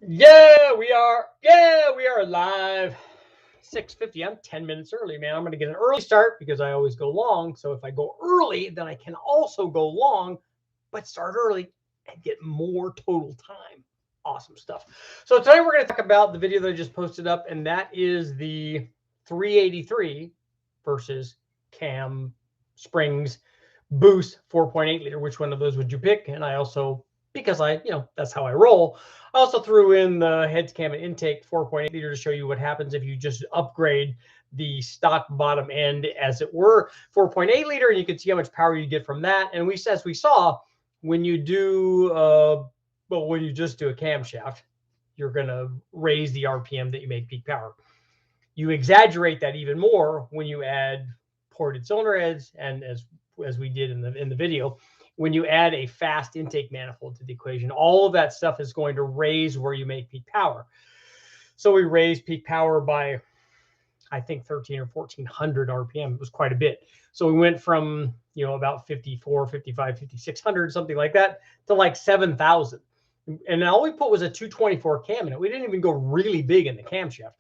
Yeah, we are. Yeah, we are live. 6:50. I'm 10 minutes early, man. I'm going to get an early start because I always go long. So if I go early, then I can also go long, but start early and get more total time. Awesome stuff. So today we're going to talk about the video that I just posted up, and that is the 383 versus Cam Springs Boost 4.8 liter. Which one of those would you pick? And I also, because that's how I roll, I also threw in the heads, cam, and intake 4.8 liter to show you what happens if you just upgrade the stock bottom end, as it were, 4.8 liter, and you can see how much power you get from that. And as we saw, when you do, when you just do a camshaft, you're going to raise the RPM that you make peak power. You exaggerate that even more when you add ported cylinder heads, and as we did in the video, when you add a fast intake manifold to the equation, all of that stuff is going to raise where you make peak power. So we raised peak power by, I think, 13 or 1400 RPM. It was quite a bit. So we went from, about 54, 55, 5600, something like that, to like 7,000. And all we put was a 224 cam in it. We didn't even go really big in the camshaft.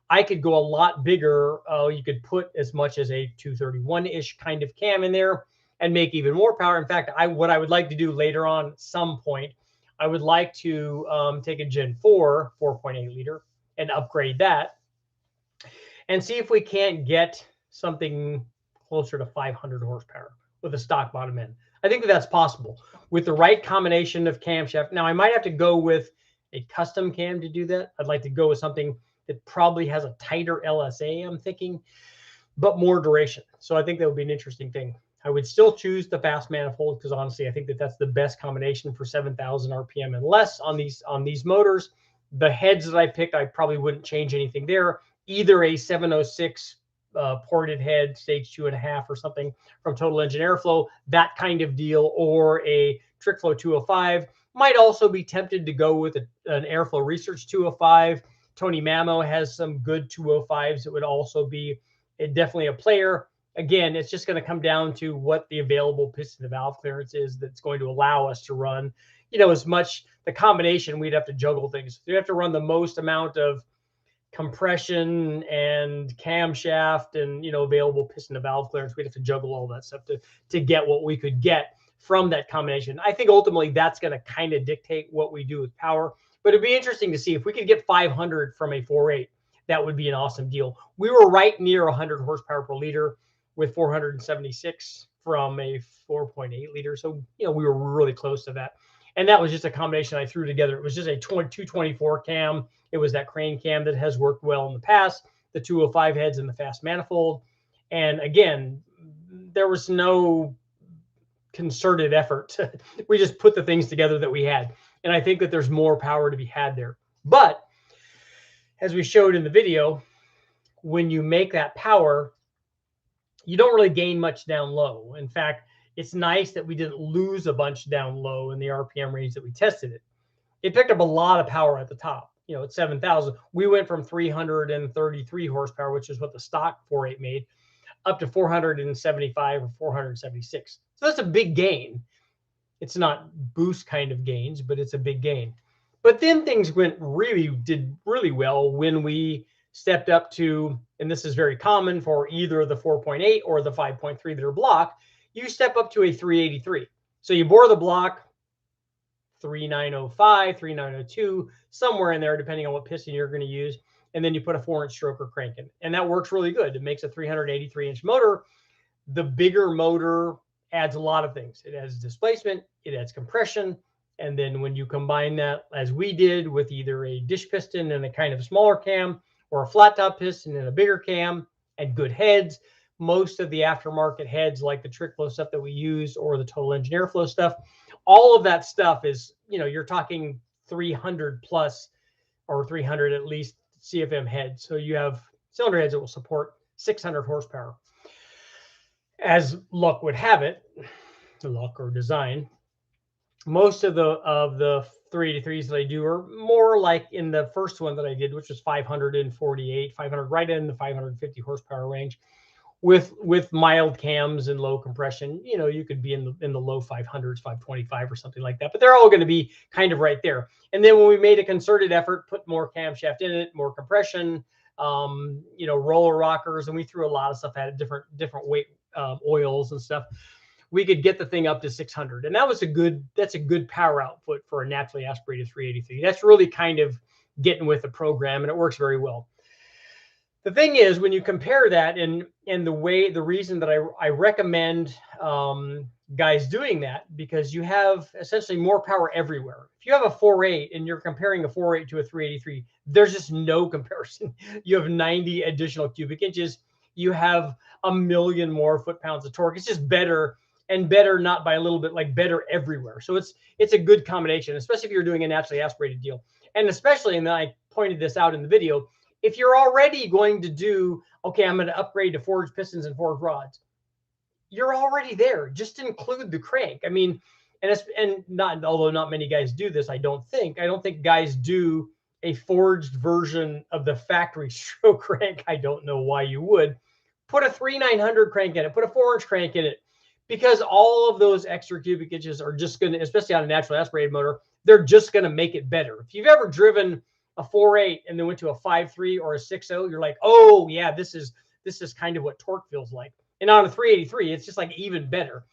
I could go a lot bigger. You could put as much as a 231-ish kind of cam in there and make even more power. In fact, what I would like to do later on at some point, I would like to take a Gen 4 4.8 liter and upgrade that and see if we can't get something closer to 500 horsepower with a stock bottom end. I think that's possible with the right combination of camshaft. Now, I might have to go with a custom cam to do that. I'd like to go with something that probably has a tighter LSA, I'm thinking, but more duration. So I think that would be an interesting thing. I would still choose the fast manifold because honestly, I think that's the best combination for 7,000 RPM and less on these motors. The heads that I picked, I probably wouldn't change anything there. Either a 706 ported head, stage 2.5 or something from Total Engine Airflow, that kind of deal, or a TrickFlow 205. Might also be tempted to go with an Airflow Research 205. Tony Mamo has some good 205s that would also be definitely a player. Again, it's just going to come down to what the available piston to valve clearance is that's going to allow us to run, as much. The combination, we'd have to juggle things. We have to run the most amount of compression and camshaft and, available piston to valve clearance. We'd have to juggle all that stuff to get what we could get from that combination. I think ultimately that's going to kind of dictate what we do with power. But it'd be interesting to see if we could get 500 from a 4.8. That would be an awesome deal. We were right near 100 horsepower per liter with 476 from a 4.8 liter. So, we were really close to that. And that was just a combination I threw together. It was just a 224 cam. It was that crane cam that has worked well in the past, the 205 heads and the fast manifold. And again, there was no concerted effort. We just put the things together that we had. And I think that there's more power to be had there. But as we showed in the video, when you make that power, you don't really gain much down low. In fact, it's nice that we didn't lose a bunch down low in the RPM range that we tested it. It picked up a lot of power at the top. At 7,000, we went from 333 horsepower, which is what the stock 4.8 made, up to 475 or 476. So that's a big gain. It's not boost kind of gains, but it's a big gain. But then things did really well when we stepped up to, and this is very common for either the 4.8 or the 5.3 liter block, you step up to a 383. So you bore the block 3905, 3902, somewhere in there, depending on what piston you're going to use. And then you put a 4-inch stroker crank in. And that works really good. It makes a 383-inch motor. The bigger motor adds a lot of things. It adds displacement, it adds compression. And then when you combine that, as we did, with either a dish piston and a kind of smaller cam, or a flat top piston and a bigger cam, and good heads, most of the aftermarket heads, like the TrickFlow stuff that we use, or the Total Engine Airflow stuff, all of that stuff is, you're talking 300 plus, or 300 at least CFM heads. So you have cylinder heads that will support 600 horsepower. As luck would have it, luck or design, most of the 383s that I do are more like in the first one that I did, which was 548, 500, right in the 550 horsepower range. with mild cams and low compression, you know, you could be in the low 500s, 525 or something like that, but they're all going to be kind of right there. And then when we made a concerted effort, put more camshaft in it, more compression, you know, roller rockers, and we threw a lot of stuff at it, different weight oils and stuff, we could get the thing up to 600. And that's a good power output for a naturally aspirated 383. That's really kind of getting with the program, and it works very well. The thing is, when you compare that and the reason that I recommend guys doing that, because you have essentially more power everywhere. If you have a 4.8 and you're comparing a 4.8 to a 383, there's just no comparison. You have 90 additional cubic inches. You have a million more foot-pounds of torque. It's just better, and better not by a little bit, like better everywhere. So it's a good combination, especially if you're doing a naturally aspirated deal. And especially, and I pointed this out in the video, if you're already going to do, okay, I'm going to upgrade to forged pistons and forged rods, you're already there. Just include the crank. I mean, although not many guys do this, I don't think guys do a forged version of the factory stroke crank. I don't know why you would. Put a 3900 crank in it, put a 4-inch crank in it, because all of those extra cubic inches are just going to, especially on a naturally aspirated motor, they're just going to make it better. If you've ever driven a 4.8 and then went to a 5.3 or a 6.0, you're like, oh yeah, this is kind of what torque feels like. And on a 383, it's just like even better.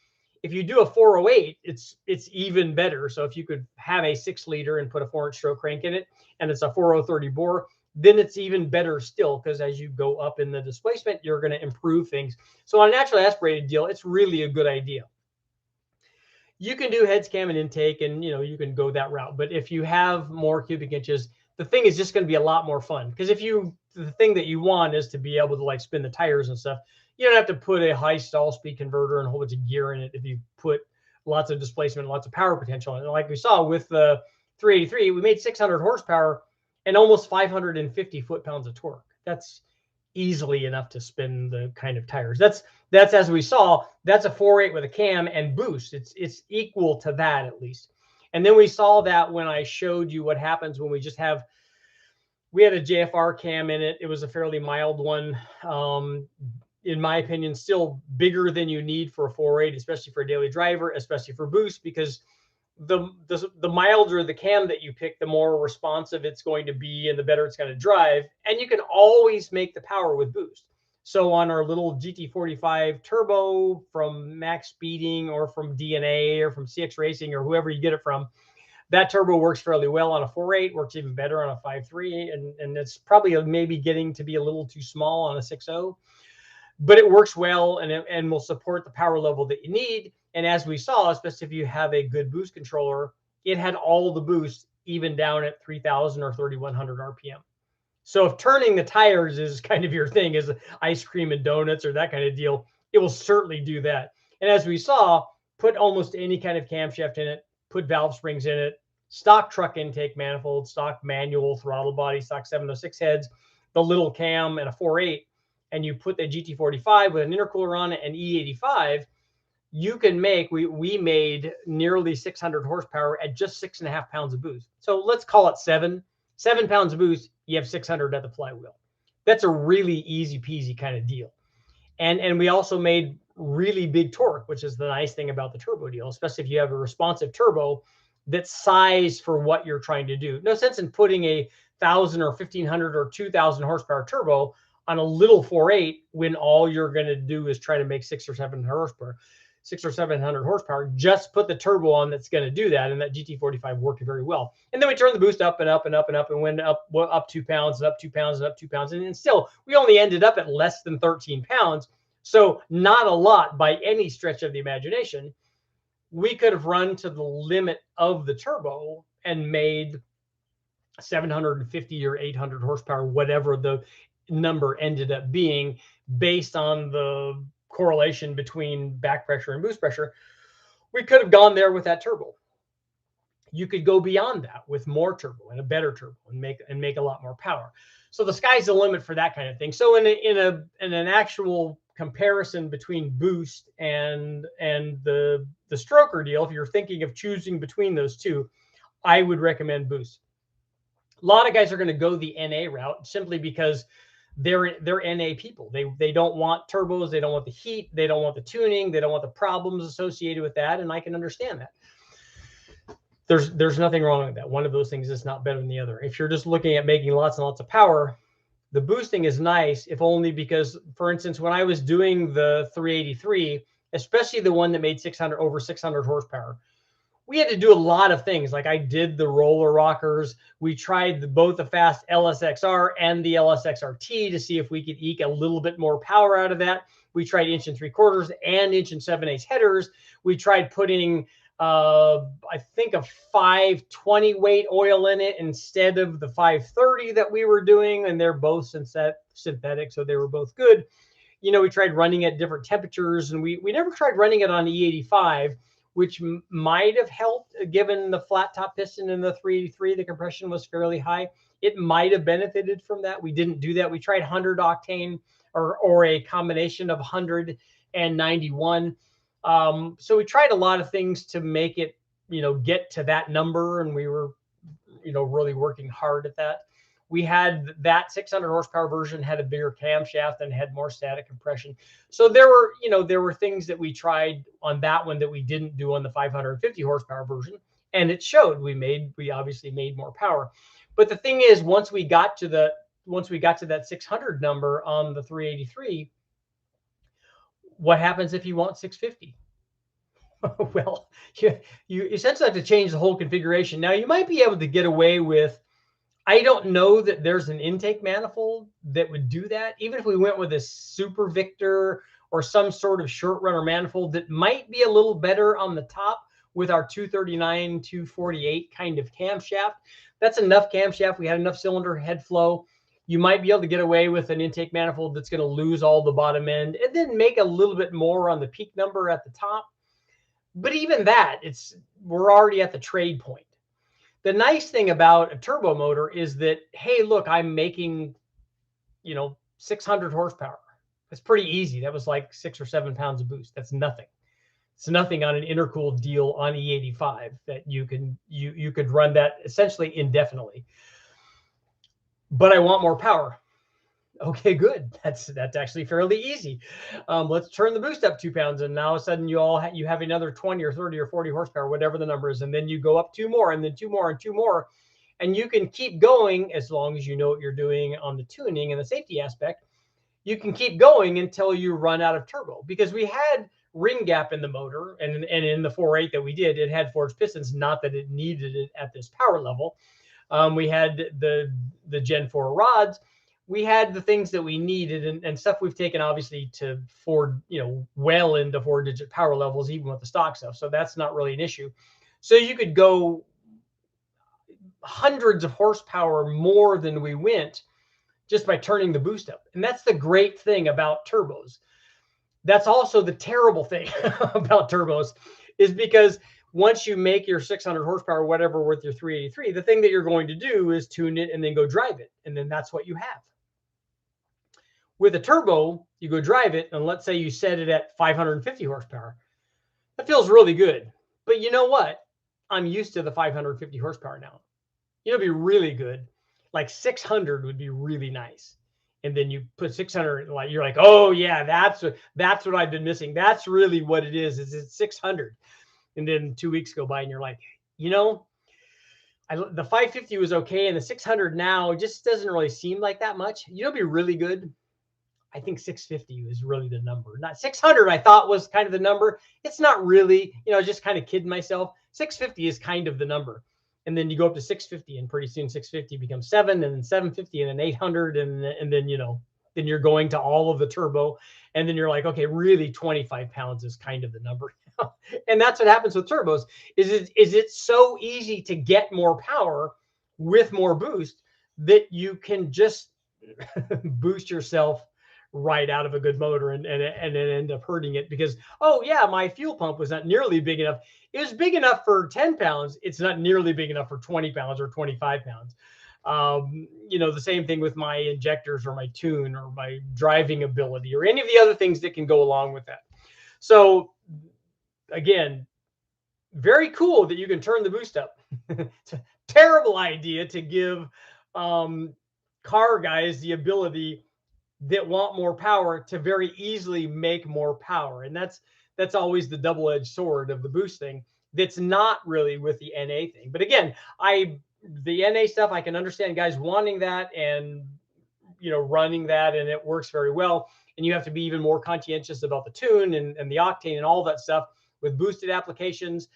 If you do a 408, it's even better. So if you could have a 6-liter and put a 4-inch stroke crank in it, and it's a 4030 bore, then it's even better still, because as you go up in the displacement, you're going to improve things. So on a naturally aspirated deal, it's really a good idea. You can do heads, cam, and intake, and you know, you can go that route. But if you have more cubic inches, the thing is just going to be a lot more fun, because the thing that you want is to be able to like spin the tires and stuff. You don't have to put a high stall speed converter and a whole bunch of gear in it if you put lots of displacement, lots of power potential in it. And like we saw with the 383, we made 600 horsepower and almost 550 foot-pounds of torque. That's easily enough to spin the kind of tires. That's as we saw, that's a 4.8 with a cam and boost. It's equal to that at least. And then we saw that when I showed you what happens when we had a JFR cam in it. It was a fairly mild one. In my opinion, still bigger than you need for a 4.8, especially for a daily driver, especially for boost, because the milder the cam that you pick, the more responsive it's going to be and the better it's going to drive. And you can always make the power with boost. So on our little GT45 turbo from Max Speeding or from DNA or from CX Racing or whoever you get it from, that turbo works fairly well on a 4.8, works even better on a 5.3, and it's probably maybe getting to be a little too small on a 6.0. But it works well, and will support the power level that you need. And as we saw, especially if you have a good boost controller, it had all the boost even down at 3,000 or 3,100 RPM. So if turning the tires is kind of your thing, is ice cream and donuts or that kind of deal, it will certainly do that. And as we saw, put almost any kind of camshaft in it, put valve springs in it, stock truck intake manifold, stock manual throttle body, stock 706 heads, the little cam, and a 4.8, and you put the GT45 with an intercooler on it and E85, you can make, we made nearly 600 horsepower at just 6.5 pounds of boost. So let's call it 7 pounds of boost. You have 600 at the flywheel. That's a really easy peasy kind of deal. And we also made really big torque, which is the nice thing about the turbo deal, especially if you have a responsive turbo that's sized for what you're trying to do. No sense in putting a 1,000 or 1,500 or 2,000 horsepower turbo on a little 4.8 when all you're going to do is try to make 600 or 700 horsepower. Just put the turbo on that's going to do that, and that GT45 worked very well. And then we turned the boost up and up and up and up, and went up 2 pounds and up 2 pounds and up 2 pounds, and still we only ended up at less than 13 pounds. So not a lot by any stretch of the imagination. We could have run to the limit of the turbo and made 750 or 800 horsepower, whatever the number ended up being, based on the correlation between back pressure and boost pressure. We could have gone there with that turbo. You could go beyond that with more turbo and a better turbo and make a lot more power. So the sky's the limit for that kind of thing. So in an actual comparison between boost and the stroker deal, if you're thinking of choosing between those two, I would recommend boost. A lot of guys are going to go the NA route simply because they're NA people. They don't want turbos. They don't want the heat. They don't want the tuning. They don't want the problems associated with that. And I can understand that. There's nothing wrong with that. One of those things is not better than the other. If you're just looking at making lots and lots of power, the boosting is nice, if only because, for instance, when I was doing the 383, especially the one that made over 600 horsepower, we had to do a lot of things. Like I did the roller rockers. We tried both the fast LSXR and the LSXRT to see if we could eke a little bit more power out of that. We tried 1 3/4 and 1 7/8 headers. We tried putting I think a 520 weight oil in it instead of the 530 that we were doing, and they're both synthetic, so they were both good. You know, we tried running at different temperatures, and we never tried running it on E85, which might have helped given the flat top piston in the 383. The compression was fairly high. It might have benefited from that. We didn't do that. We tried 100 octane or a combination of 100 and 91. So we tried a lot of things to make it, you know, get to that number. And we were, you know, really working hard at that. We had that 600 horsepower version had a bigger camshaft and had more static compression. So there were, you know, there were things that we tried on that one that we didn't do on the 550 horsepower version. And it showed. We obviously made more power. But the thing is, once we got to that 600 number on the 383, what happens if you want 650? Well, you essentially have to change the whole configuration. Now, you might be able to get away with, I don't know that there's an intake manifold that would do that. Even if we went with a Super Victor or some sort of short runner manifold that might be a little better on the top with our 239, 248 kind of camshaft. That's enough camshaft. We had enough cylinder head flow. You might be able to get away with an intake manifold that's going to lose all the bottom end and then make a little bit more on the peak number at the top. But even that, we're already at the trade point. The nice thing about a turbo motor is that, hey, look, I'm making, you know, 600 horsepower. That's pretty easy. That was like 6 or 7 pounds of boost. That's nothing. It's nothing on an intercooled deal on E85 that you could run that essentially indefinitely. But I want more power. Okay, good. That's actually fairly easy. Let's turn the boost up 2 pounds, and now all of a sudden you have another 20 or 30 or 40 horsepower, whatever the number is, and then you go up 2 more, and then 2 more, and 2 more, and you can keep going as long as you know what you're doing on the tuning and the safety aspect. You can keep going until you run out of turbo, because we had ring gap in the motor, and in the 4.8 that we did, it had forged pistons. Not that it needed it at this power level. We had the Gen 4 rods. We had the things that we needed and stuff we've taken obviously to well into 4-digit power levels, even with the stock stuff. So that's not really an issue. So you could go hundreds of horsepower more than we went just by turning the boost up. And that's the great thing about turbos. That's also the terrible thing about turbos, is because once you make your 600 horsepower, whatever, with your 383, the thing that you're going to do is tune it and then go drive it. And then that's what you have. With a turbo, you go drive it, and let's say you set it at 550 horsepower. That feels really good. But you know what? I'm used to the 550 horsepower now. It'll be really good. Like 600 would be really nice. And then you put 600, like you're like, oh yeah, that's what I've been missing. That's really what it is it's 600. And then 2 weeks go by and you're like, you know, the 550 was okay, and the 600 now just doesn't really seem like that much. You know, it'd be really good. I think 650 is really the number. Not 600, I thought was kind of the number. It's not really, you know, just kind of kidding myself. 650 is kind of the number. And then you go up to 650, and pretty soon 650 becomes 7, and then 750, and then 800, and then, you know, then you're going to all of the turbo, and then you're like, okay, really 25 pounds is kind of the number. And that's what happens with turbos. Is it's so easy to get more power with more boost that you can just boost yourself right out of a good motor and end up hurting it because, oh yeah, my fuel pump was not nearly big enough. It was big enough for 10 pounds. It's not nearly big enough for 20 pounds or 25 pounds. You know, the same thing with my injectors or my tune or my driving ability or any of the other things that can go along with that. So again, very cool that you can turn the boost up. It's a terrible idea to give car guys the ability that want more power to very easily make more power. And that's always the double-edged sword of the boost thing. That's not really with the NA thing. But again, the NA stuff, I can understand guys wanting that and running that, and it works very well. And you have to be even more conscientious about the tune and the octane and all that stuff with boosted applications.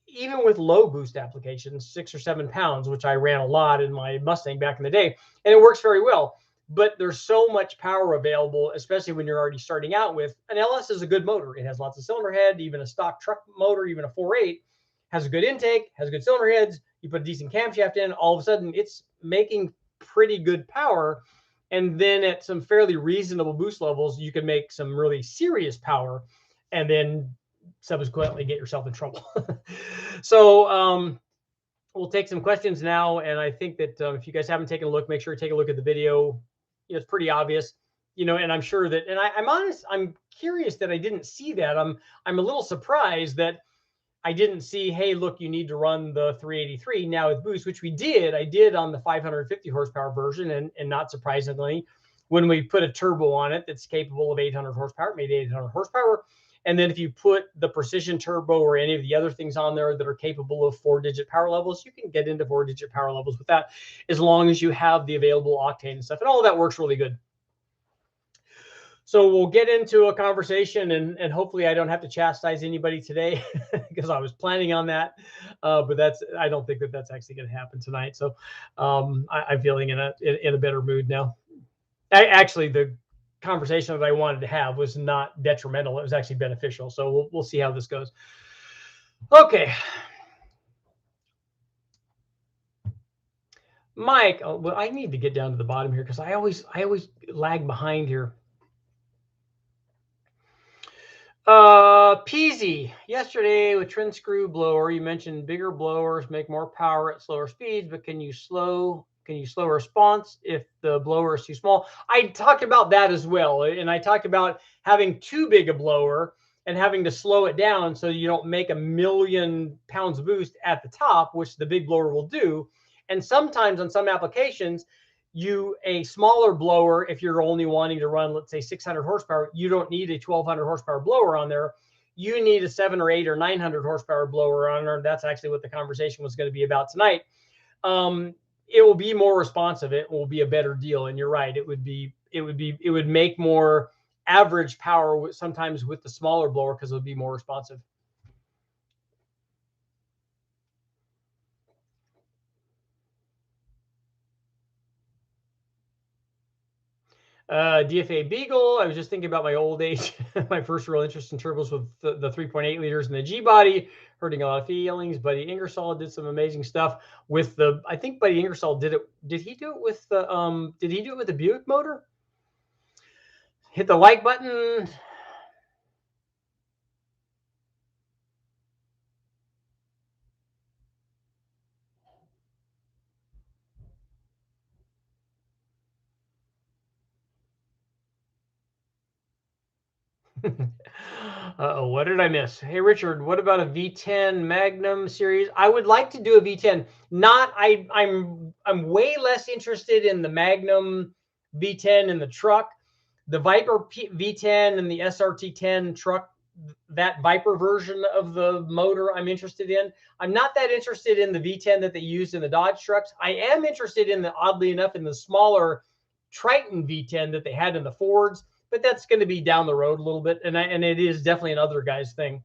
Even with low boost applications, 6 or 7 pounds, which I ran a lot in my Mustang back in the day, and it works very well. But there's so much power available, especially when you're already starting out with an LS is a good motor. It has lots of cylinder head, even a stock truck motor, even a 4.8 has a good intake, has good cylinder heads. You put a decent camshaft in, all of a sudden it's making pretty good power. And then at some fairly reasonable boost levels, you can make some really serious power, and then subsequently get yourself in trouble. So we'll take some questions now. And I think that if you guys haven't taken a look, make sure you take a look at the video. It's pretty obvious, and I'm sure that, and I'm honest, I'm curious that I didn't see that. I'm a little surprised that I didn't see, hey, look, you need to run the 383 now with boost, which we did. I did on the 550 horsepower version. And not surprisingly, when we put a turbo on it that's capable of 800 horsepower, it made 800 horsepower. And then if you put the precision turbo or any of the other things on there that are capable of 4-digit power levels, you can get into 4-digit power levels with that, as long as you have the available octane and stuff. And all of that works really good. So we'll get into a conversation, and hopefully I don't have to chastise anybody today because I was planning on that. But I don't think that that's actually going to happen tonight. So I'm feeling in a better mood now. Actually, the conversation that I wanted to have was not detrimental. It was actually beneficial. So we'll see how this goes. Okay. Mike, well, I need to get down to the bottom here because I always lag behind here. Peasy, yesterday with twin screw blower, you mentioned bigger blowers make more power at slower speeds, but can you slow response if the blower is too small? I talked about that as well. And I talked about having too big a blower and having to slow it down so you don't make 1,000,000 pounds of boost at the top, which the big blower will do. And sometimes on some applications, a smaller blower, if you're only wanting to run, let's say 600 horsepower, you don't need a 1,200 horsepower blower on there. You need a 700 or 800 or 900 horsepower blower on there. That's actually what the conversation was going to be about tonight. It will be more responsive. It will be a better deal. And you're right. It would make more average power sometimes with the smaller blower because it would be more responsive. DFA Beagle, I was just thinking about my old age, my first real interest in turbos with the 3.8 liters in the G body, hurting a lot of feelings. Buddy Ingersoll did some amazing stuff with I think Buddy Ingersoll did he do it with the Buick motor? Hit the like button. Uh-oh, what did I miss? Hey, Richard, what about a V10 Magnum series? I would like to do a V10. I'm way less interested in the Magnum V10 in the truck. The Viper V10 and the SRT10 truck, that Viper version of the motor I'm interested in. I'm not that interested in the V10 that they used in the Dodge trucks. I am interested in oddly enough, in the smaller Triton V10 that they had in the Fords. But that's going to be down the road a little bit, and it is definitely an other guy's thing.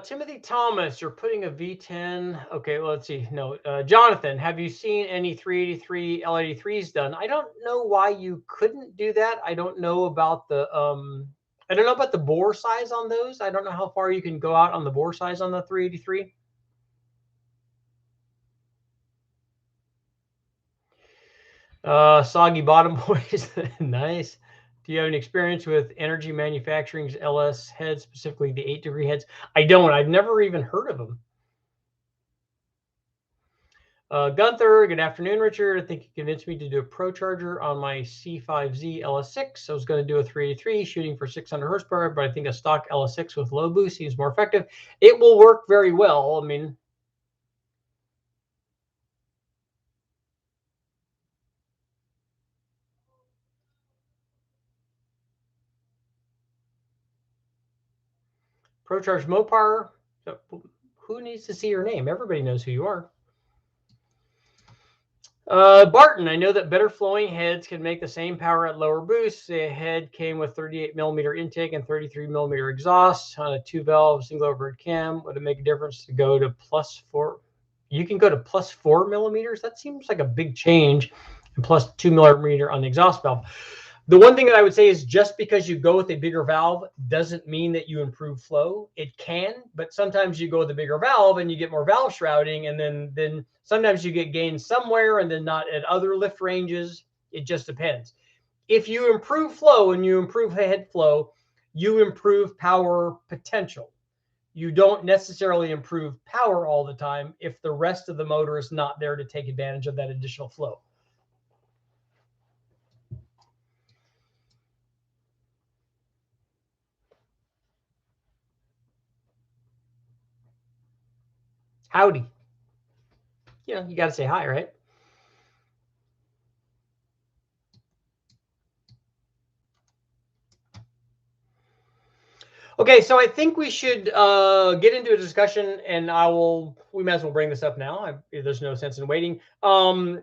Timothy Thomas, you're putting a V10. Okay, well, let's see. No, Jonathan, have you seen any 383 L83s done? I don't know why you couldn't do that. I don't know about the bore size on those. I don't know how far you can go out on the bore size on the 383. Soggy Bottom Boys, nice. Do you have any experience with Energy Manufacturing's LS heads, specifically the 8-degree heads? I don't. I've never even heard of them. Gunther, good afternoon, Richard. I think you convinced me to do a Pro Charger on my C5Z LS6. I was going to do a 383 shooting for 600 horsepower, but I think a stock LS6 with low boost seems more effective. It will work very well. I mean, Pro Charge Mopar. Who needs to see your name? Everybody knows who you are. Barton, I know that better flowing heads can make the same power at lower boosts. The head came with 38 millimeter intake and 33 millimeter exhaust on a 2-valve single overhead cam. Would it make a difference to go to +4? You can go to +4 millimeters. That seems like a big change, and +2 millimeter on the exhaust valve. The one thing that I would say is just because you go with a bigger valve doesn't mean that you improve flow. It can, but sometimes you go with a bigger valve and you get more valve shrouding, and then sometimes you get gain somewhere and then not at other lift ranges. It just depends. If you improve flow and you improve head flow, you improve power potential. You don't necessarily improve power all the time if the rest of the motor is not there to take advantage of that additional flow. Howdy. You got to say hi, right? Okay, so I think we should get into a discussion, and we might as well bring this up now. There's no sense in waiting. I'm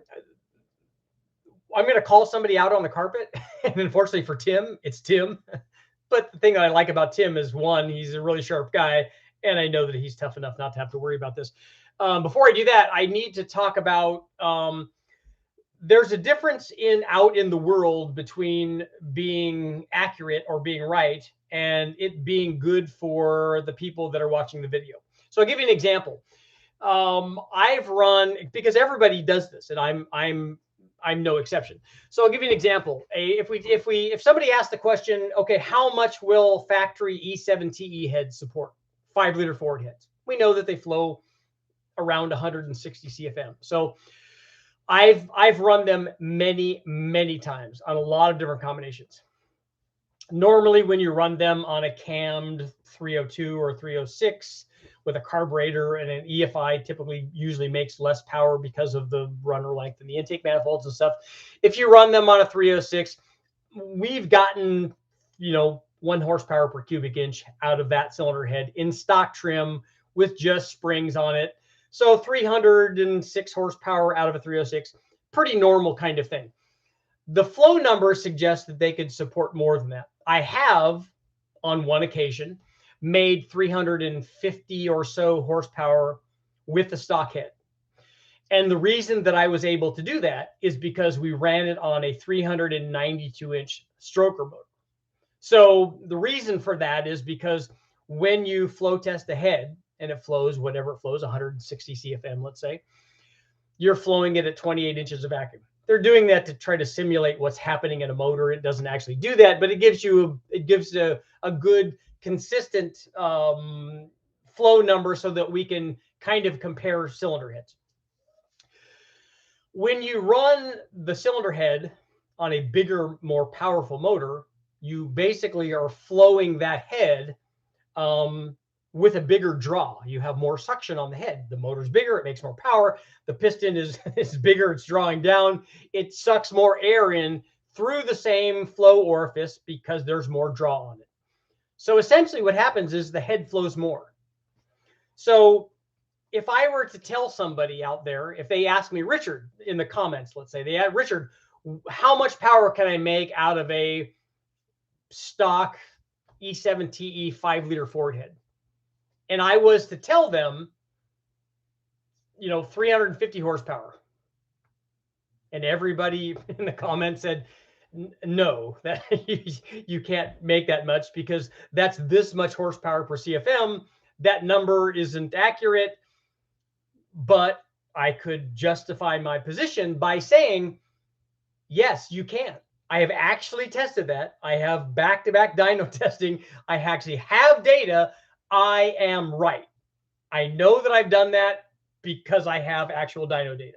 going to call somebody out on the carpet, and unfortunately for Tim, it's Tim. But the thing that I like about Tim is, one, he's a really sharp guy, and I know that he's tough enough not to have to worry about this. Before I do that, I need to talk about there's a difference out in the world between being accurate or being right and it being good for the people that are watching the video. So I'll give you an example. I've run, because everybody does this, and I'm no exception. So I'll give you an example. If somebody asks the question, okay, how much will factory E7 TE heads support? 5-liter forward heads. We know that they flow around 160 CFM. So I've run them many times on a lot of different combinations. Normally, when you run them on a cammed 302 or 306 with a carburetor and an EFI, typically usually makes less power because of the runner length and the intake manifolds and stuff. If you run them on a 306, we've gotten 1 horsepower per cubic inch out of that cylinder head in stock trim with just springs on it. So 306 horsepower out of a 306, pretty normal kind of thing. The flow numbers suggest that they could support more than that. I have, on one occasion, made 350 or so horsepower with the stock head. And the reason that I was able to do that is because we ran it on a 392-inch stroker motor. So the reason for that is because when you flow test the head, and it flows whatever it flows, 160 CFM, let's say, you're flowing it at 28 inches of vacuum. They're doing that to try to simulate what's happening in a motor. It doesn't actually do that, but it gives a good consistent flow number so that we can kind of compare cylinder heads. When you run the cylinder head on a bigger, more powerful motor, you basically are flowing that head with a bigger draw. You have more suction on the head. The motor's bigger, it makes more power. The piston is bigger, it's drawing down. It sucks more air in through the same flow orifice because there's more draw on it. So essentially what happens is the head flows more. So if I were to tell somebody out there, if they ask me, Richard, in the comments, let's say, they ask, Richard, how much power can I make out of a stock E7 TE 5-liter forward head? And I was to tell them, 350 horsepower. And everybody in the comments said, no, that you can't make that much because that's this much horsepower per CFM. That number isn't accurate. But I could justify my position by saying, yes, you can. I have actually tested that. I have back-to-back dyno testing. I actually have data. I am right. I know that I've done that because I have actual dyno data.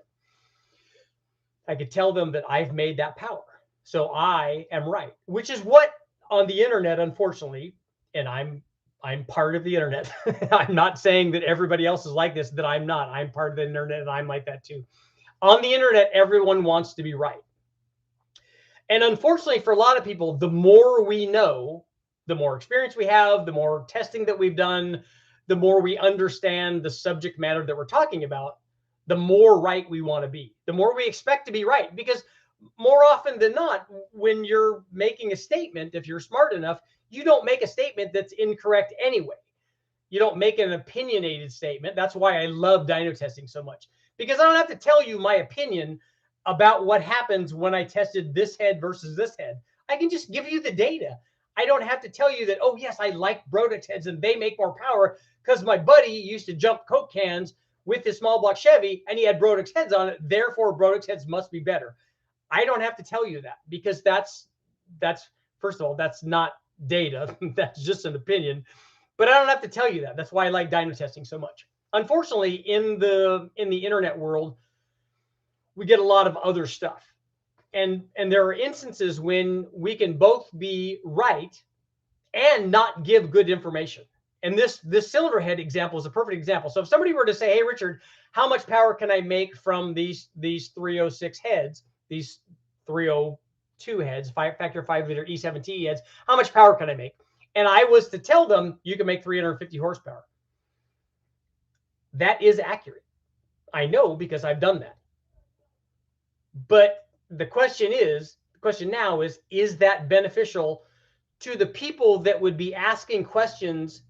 I could tell them that I've made that power. So I am right, which is what on the internet, unfortunately, and I'm part of the internet. I'm not saying that everybody else is like this, that I'm not. I'm part of the internet and I'm like that too. On the internet, everyone wants to be right. And unfortunately, for a lot of people, the more we know, the more experience we have, the more testing that we've done, the more we understand the subject matter that we're talking about, the more right we want to be, the more we expect to be right. Because more often than not, when you're making a statement, if you're smart enough, you don't make a statement that's incorrect anyway. You don't make an opinionated statement. That's why I love dyno testing so much, because I don't have to tell you my opinion about what happens when I tested this head versus this head. I can just give you the data. I don't have to tell you that, oh, yes, I like Brodix heads and they make more power because my buddy used to jump Coke cans with his small block Chevy and he had Brodix heads on it. Therefore, Brodix heads must be better. I don't have to tell you that, because that's first of all, that's not data. That's just an opinion. But I don't have to tell you that. That's why I like dyno testing so much. Unfortunately, in the internet world, we get a lot of other stuff. And there are instances when we can both be right and not give good information. And this cylinder head example is a perfect example. So if somebody were to say, hey, Richard, how much power can I make from these 306 heads, these 302 heads, factor 5 liter E7T heads, how much power can I make? And I was to tell them, you can make 350 horsepower. That is accurate. I know, because I've done that. But the question now is that beneficial to the people that would be asking questions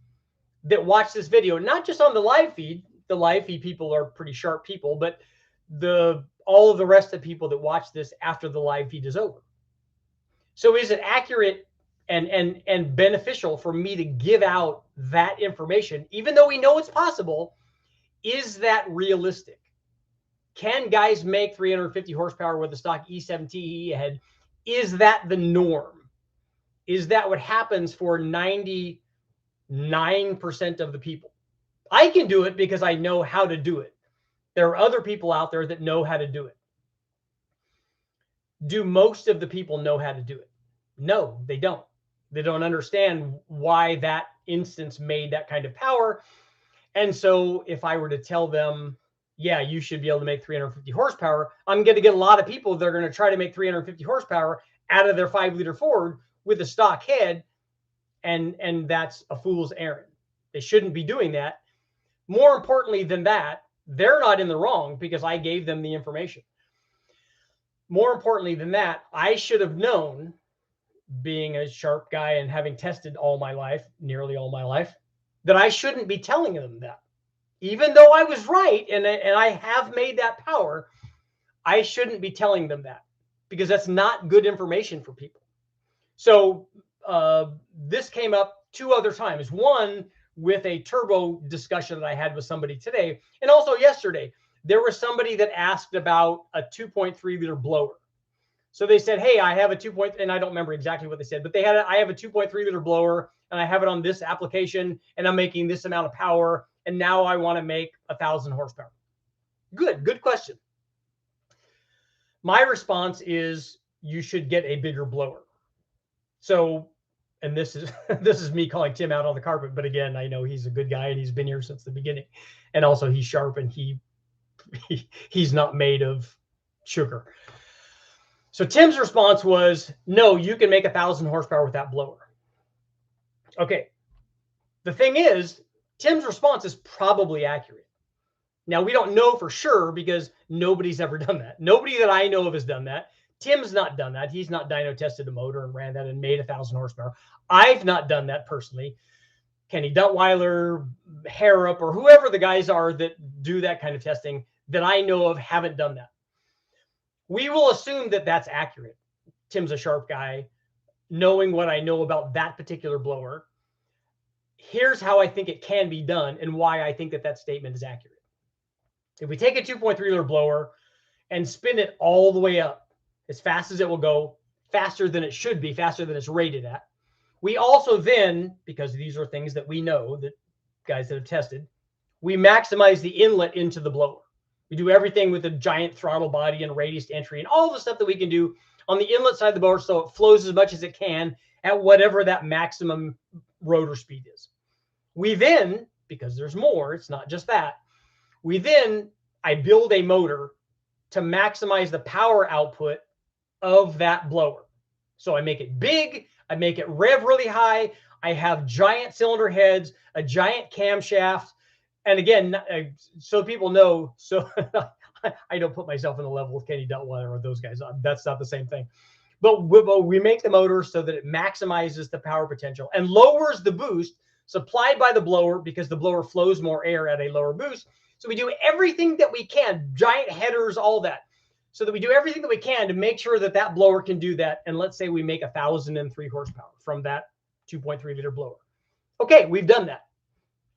that watch this video? Not just on the live feed. The live feed people are pretty sharp people, but all of the rest of the people that watch this after the live feed is over. So is it accurate and beneficial for me to give out that information, even though we know it's possible? Is that realistic? Can guys make 350 horsepower with a stock E7T head? Is that the norm? Is that what happens for 99% of the people? I can do it because I know how to do it. There are other people out there that know how to do it. Do most of the people know how to do it? No, they don't. They don't understand why that instance made that kind of power. And so if I were to tell them, yeah, you should be able to make 350 horsepower, I'm going to get a lot of people that are going to try to make 350 horsepower out of their 5-liter Ford with a stock head. And that's a fool's errand. They shouldn't be doing that. More importantly than that, they're not in the wrong because I gave them the information. More importantly than that, I should have known, being a sharp guy and having tested all my life, nearly all my life, that I shouldn't be telling them that. Even though I was right and I have made that power, I shouldn't be telling them that, because that's not good information for people. So this came up 2 other times. One, with a turbo discussion that I had with somebody today, and also yesterday. There was somebody that asked about a 2.3 liter blower. So they said, hey, I have a 2. And I don't remember exactly what they said, but I have a 2.3 liter blower and I have it on this application and I'm making this amount of power. And now I want to make 1,000 horsepower. Good question. My response is you should get a bigger blower. So, and this is me calling Tim out on the carpet, but again, I know he's a good guy and he's been here since the beginning. And also he's sharp and he's not made of sugar. So Tim's response was, no, you can make 1,000 horsepower with that blower. Okay. The thing is, Tim's response is probably accurate. Now, we don't know for sure because nobody's ever done that. Nobody that I know of has done that. Tim's not done that. He's not dyno tested a motor and ran that and made 1,000 horsepower. I've not done that personally. Kenny Duttweiler, Harrop, or whoever the guys are that do that kind of testing that I know of haven't done that. We will assume that that's accurate. Tim's a sharp guy, knowing what I know about that particular blower. Here's how I think it can be done and why I think that statement is accurate. If we take a 2.3 liter blower and spin it all the way up as fast as it will go, faster than it should be, faster than it's rated at, we also then, because these are things that we know, that guys that have tested, we maximize the inlet into the blower. We do everything with a giant throttle body and radius to entry and all the stuff that we can do on the inlet side of the blower so it flows as much as it can at whatever that maximum rotor speed is. We then, because there's more, it's not just that, I build a motor to maximize the power output of that blower. So I make it big, I make it rev really high, I have giant cylinder heads, a giant camshaft. And again, so people know, so I don't put myself in the level with Kenny Duttweiler or those guys. That's not the same thing. But we make the motor so that it maximizes the power potential and lowers the boost supplied by the blower because the blower flows more air at a lower boost. So we do everything that we can, giant headers, all that, so that we do everything that we can to make sure that that blower can do that. And let's say we make 1,003 horsepower from that 2.3 liter blower. Okay, we've done that.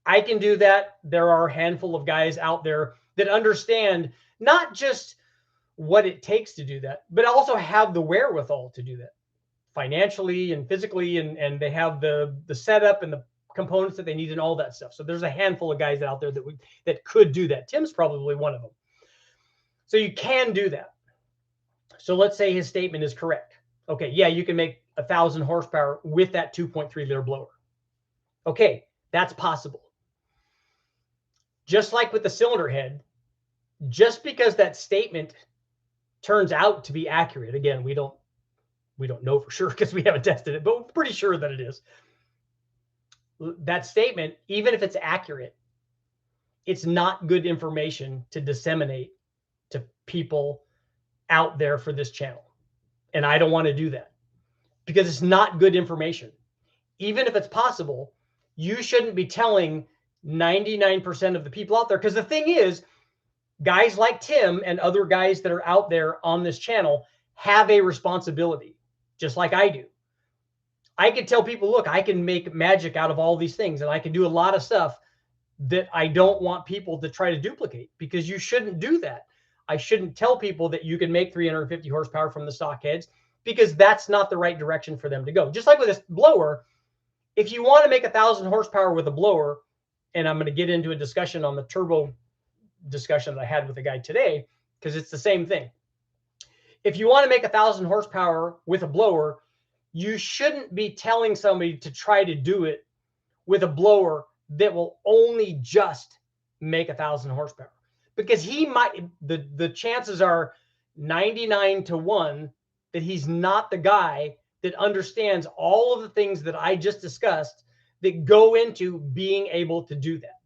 I can do that. There are a handful of guys out there that understand not just what it takes to do that, but also have the wherewithal to do that financially and physically, and they have the setup and the components that they need and all that stuff. So there's a handful of guys out there that could do that. Tim's probably one of them. So you can do that. So let's say his statement is correct. Okay, yeah, you can make 1,000 horsepower with that 2.3 liter blower. Okay, that's possible. Just like with the cylinder head, just because that statement turns out to be accurate, again, we don't know for sure because we haven't tested it, but we're pretty sure that it is. That statement, even if it's accurate, it's not good information to disseminate to people out there for this channel. And I don't want to do that because it's not good information. Even if it's possible, you shouldn't be telling 99% of the people out there. Because the thing is, guys like Tim and other guys that are out there on this channel have a responsibility, just like I do. I can tell people, look, I can make magic out of all these things, and I can do a lot of stuff that I don't want people to try to duplicate, because you shouldn't do that. I shouldn't tell people that you can make 350 horsepower from the stock heads, because that's not the right direction for them to go. Just like with this blower, if you want to make 1,000 horsepower with a blower, and I'm going to get into a discussion on the turbo discussion that I had with a guy today, because it's the same thing. If you want to make 1,000 horsepower with a blower, you shouldn't be telling somebody to try to do it with a blower that will only just make 1,000 horsepower, because he might, the chances are 99 to 1 that he's not the guy that understands all of the things that I just discussed that go into being able to do that.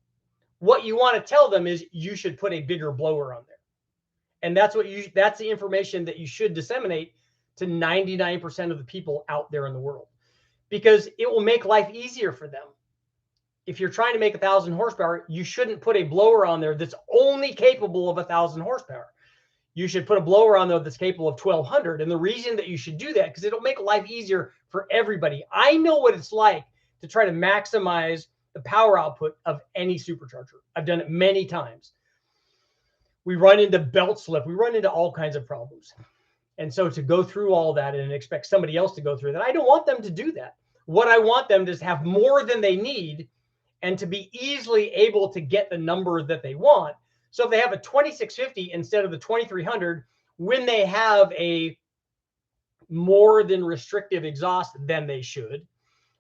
What you want to tell them is you should put a bigger blower on there. And that's the information that you should disseminate to 99% of the people out there in the world, because it will make life easier for them. If you're trying to make 1,000 horsepower, you shouldn't put a blower on there that's only capable of 1,000 horsepower. You should put a blower on there that's capable of 1,200. And the reason that you should do that, because it'll make life easier for everybody. I know what it's like to try to maximize the power output of any supercharger. I've done it many times. We run into belt slip. We run into all kinds of problems. And so to go through all that and expect somebody else to go through that, I don't want them to do that. What I want them to is have more than they need and to be easily able to get the number that they want. So if they have a 2650 instead of the 2300, when they have a more than restrictive exhaust than they should,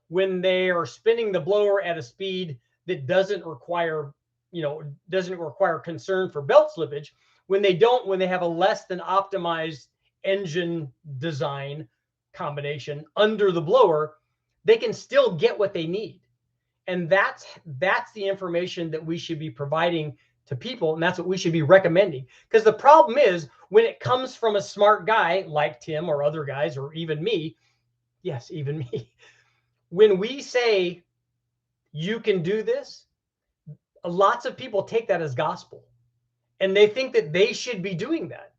when they are spinning the blower at a speed that doesn't require concern for belt slippage, when they have a less than optimized engine design combination under the blower, they can still get what they need. And that's the information that we should be providing to people, and that's what we should be recommending. Because the problem is, when it comes from a smart guy like Tim or other guys or even me, yes, even me, when we say you can do this, lots of people take that as gospel, and they think that they should be doing that,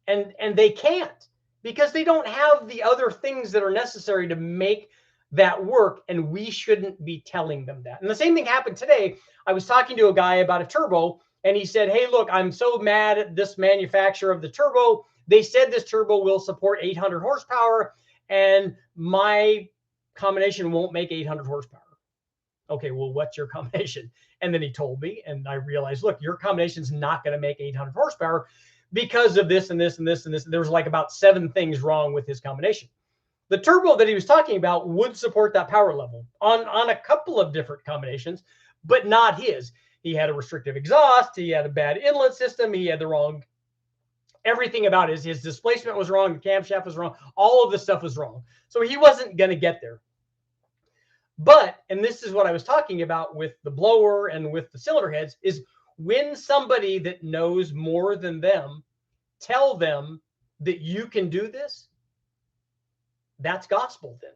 and they can't, because they don't have the other things that are necessary to make that work, and we shouldn't be telling them that. And the same thing happened today. I was talking to a guy about a turbo, and he said, hey, look, I'm so mad at this manufacturer of the turbo. They said this turbo will support 800 horsepower, and my combination won't make 800 horsepower. Okay, well, what's your combination? And then he told me, and I realized, look, your combination's not going to make 800 horsepower because of this and this and this and this. There was like about 7 things wrong with his combination. The turbo that he was talking about would support that power level on a couple of different combinations, but not his. He had a restrictive exhaust. He had a bad inlet system. He had the wrong, everything about his displacement was wrong. The camshaft was wrong. All of this stuff was wrong. So he wasn't going to get there. But, and this is what I was talking about with the blower and with the cylinder heads, is when somebody that knows more than them tell them that you can do this, that's gospel then.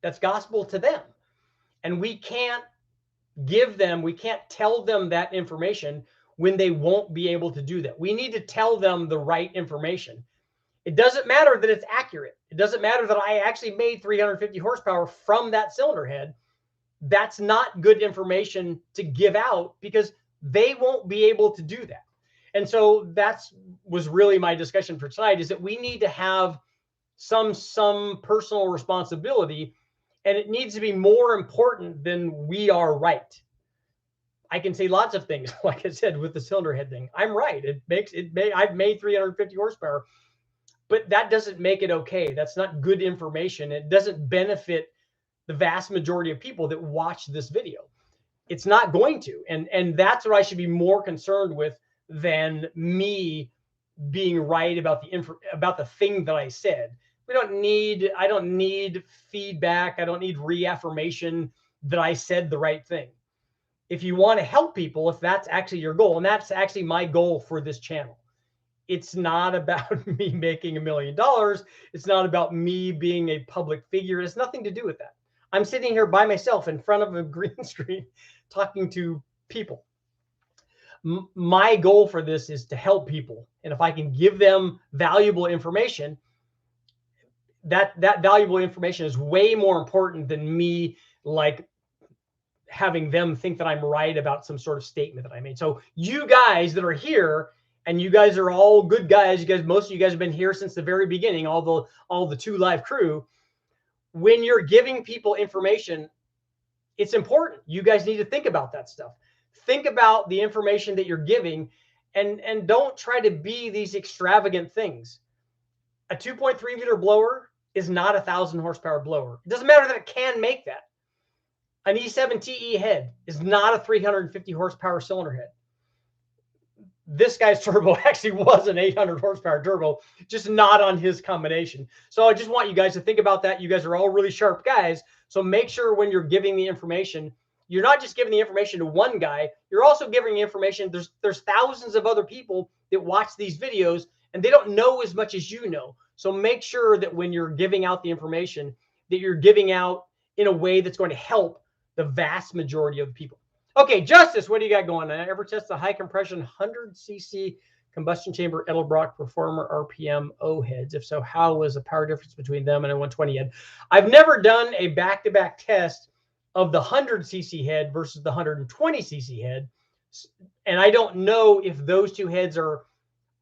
That's gospel to them. And we can't we can't tell them that information when they won't be able to do that. We need to tell them the right information. It doesn't matter that it's accurate. It doesn't matter that I actually made 350 horsepower from that cylinder head. That's not good information to give out because they won't be able to do that. And so that's was really my discussion for tonight, is that we need to have some personal responsibility, and it needs to be more important than we are right. I can say lots of things, like I said, with the cylinder head thing. I'm right. I've made 350 horsepower, but that doesn't make it okay. That's not good information. It doesn't benefit the vast majority of people that watch this video. It's not going to. And that's what I should be more concerned with than me being right about the thing that I said. I don't need feedback. I don't need reaffirmation that I said the right thing. If you want to help people, if that's actually your goal, and that's actually my goal for this channel, it's not about me making $1 million. It's not about me being a public figure. It has nothing to do with that. I'm sitting here by myself in front of a green screen talking to people. My goal for this is to help people. And if I can give them valuable information, that valuable information is way more important than me like having them think that I'm right about some sort of statement that I made. So you guys that are here, and you guys are all good guys. Most of you guys have been here since the very beginning, all the 2 Live crew. When you're giving people information, it's important. You guys need to think about that stuff. Think about the information that you're giving, and don't try to be these extravagant things. A 2.3 liter blower is not a 1,000 horsepower blower. It doesn't matter that it can make that. An E7 TE head is not a 350 horsepower cylinder head. This guy's turbo actually was an 800 horsepower turbo, just not on his combination. So I just want you guys to think about that. You guys are all really sharp guys. So make sure when you're giving the information, you're not just giving the information to one guy, you're also giving the information. There's thousands of other people that watch these videos and they don't know as much as you know. So make sure that when you're giving out the information, that you're giving out in a way that's going to help the vast majority of people. Okay, Justice, what do you got going on? Ever test the high compression 100cc combustion chamber Edelbrock Performer RPM O heads? If so, how was the power difference between them and a 120 head? I've never done a back-to-back test of the 100cc head versus the 120cc head, and I don't know if those 2 heads are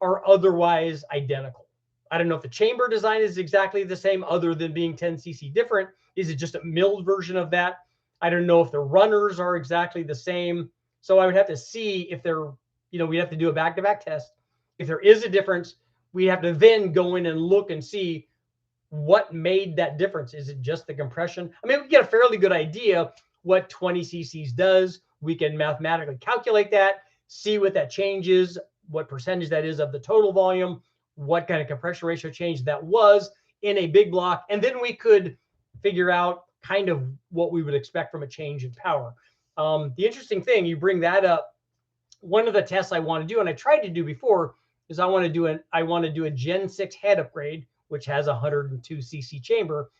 otherwise identical. I don't know if the chamber design is exactly the same other than being 10cc different. Is it just a milled version of that? I don't know if the runners are exactly the same. So I would have to see if they're, we have to do a back-to-back test. If there is a difference, we have to then go in and look and see what made that difference. Is it just the compression? I mean, we get a fairly good idea what 20 cc's does. We can mathematically calculate that, see what that change is, what percentage that is of the total volume, what kind of compression ratio change that was in a big block. And then we could figure out kind of what we would expect from a change in power. The interesting thing, you bring that up, one of the tests I want to do, and I tried to do before, is I want to do a Gen 6 head upgrade, which has a 102cc chamber.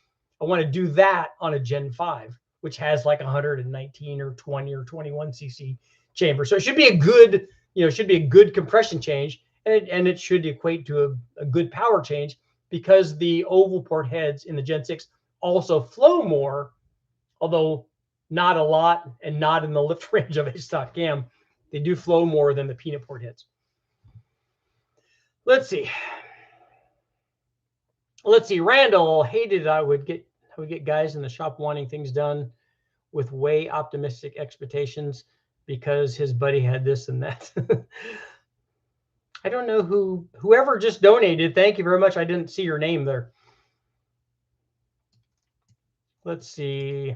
I want to do that on a Gen 5, which has like 119 or 20 or 21cc chamber. So it should be a good, compression change, and it should equate to a good power change, because the oval port heads in the Gen 6 also flow more, although not a lot and not in the lift range of a stock cam. They do flow more than the peanut port heads. Let's see. Randall hated I would get guys in the shop wanting things done with way optimistic expectations because his buddy had this and that. I don't know whoever just donated. Thank you very much. I didn't see your name there. Let's see.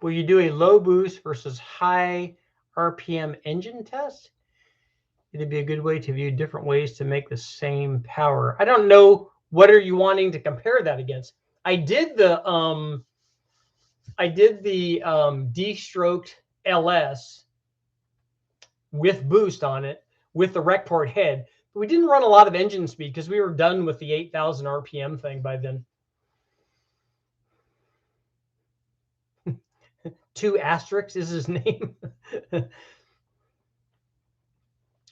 Will you do a low boost versus high RPM engine test? It'd be a good way to view different ways to make the same power. I don't know. What are you wanting to compare that against? I did the D-stroked LS with boost on it with the rec port head. But we didn't run a lot of engine speed because we were done with the 8,000 RPM thing by then. 2 asterisks is his name.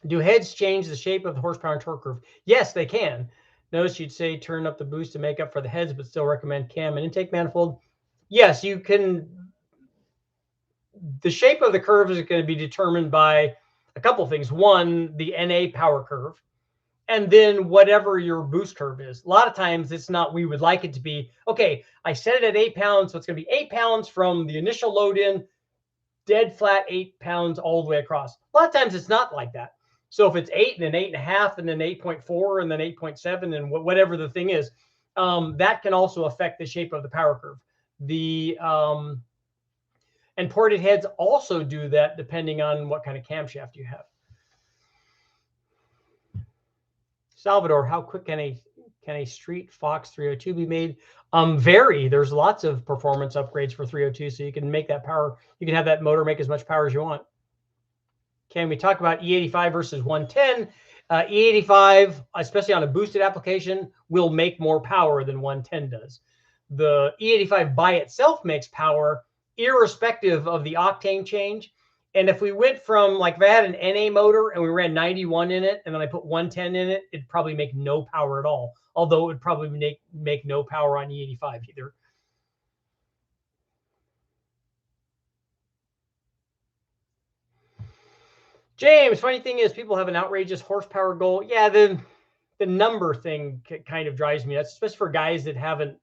Do heads change the shape of the horsepower and torque curve? Yes, they can. Notice you'd say turn up the boost to make up for the heads, but still recommend cam and intake manifold. Yes, you can. The shape of the curve is going to be determined by a couple things. One, the NA power curve, and then whatever your boost curve is. A lot of times it's not, we would like it to be, okay, I set it at 8 pounds, so it's going to be 8 pounds from the initial load in, dead flat 8 pounds all the way across. A lot of times it's not like that. So if it's 8 and then 8.5 and then 8.4 and then 8.7 and whatever the thing is, that can also affect the shape of the power curve. And ported heads also do that depending on what kind of camshaft you have. Salvador, how quick can a street Fox 302 be made? Vary. There's lots of performance upgrades for 302, so you can make that power. You can have that motor make as much power as you want. Can we talk about E85 versus 110? E85, especially on a boosted application, will make more power than 110 does. The E85 by itself makes power irrespective of the octane change. And if we went from, like, if I had an NA motor and we ran 91 in it and then I put 110 in it, it'd probably make no power at all. Although it would probably make no power on E85 either. James, funny thing is people have an outrageous horsepower goal. Yeah, the number thing kind of drives me nuts, especially for guys that haven't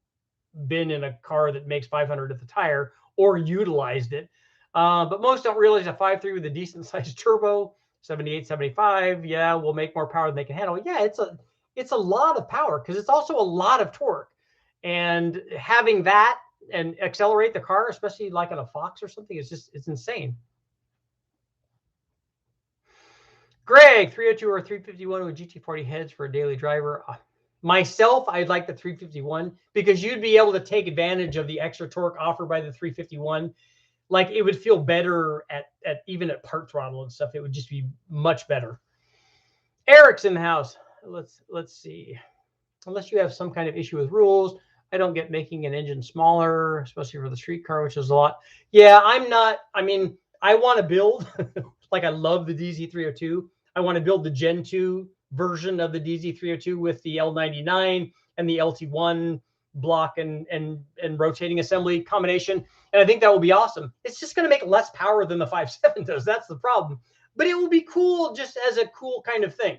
been in a car that makes 500 at the tire or utilized it. But most don't realize a 5.3 with a decent sized turbo, 78, 75, yeah, will make more power than they can handle. Yeah, it's a lot of power because it's also a lot of torque. And having that and accelerate the car, especially like on a Fox or something, it's insane. Greg, 302 or 351 with GT40 heads for a daily driver. Myself, I'd like the 351 because you'd be able to take advantage of the extra torque offered by the 351. Like, it would feel better at even at part throttle and stuff. It would just be much better. Eric's in the house. Let's see. Unless you have some kind of issue with rules, I don't get making an engine smaller, especially for the street car, which is a lot. Yeah, I'm not. I mean, I want to build, like, I love the DZ302. I want to build the Gen 2 version of the DZ302 with the L99 and the LT1 block and rotating assembly combination. And I think that will be awesome. It's just going to make less power than the 5.7 does. That's the problem. But it will be cool just as a cool kind of thing.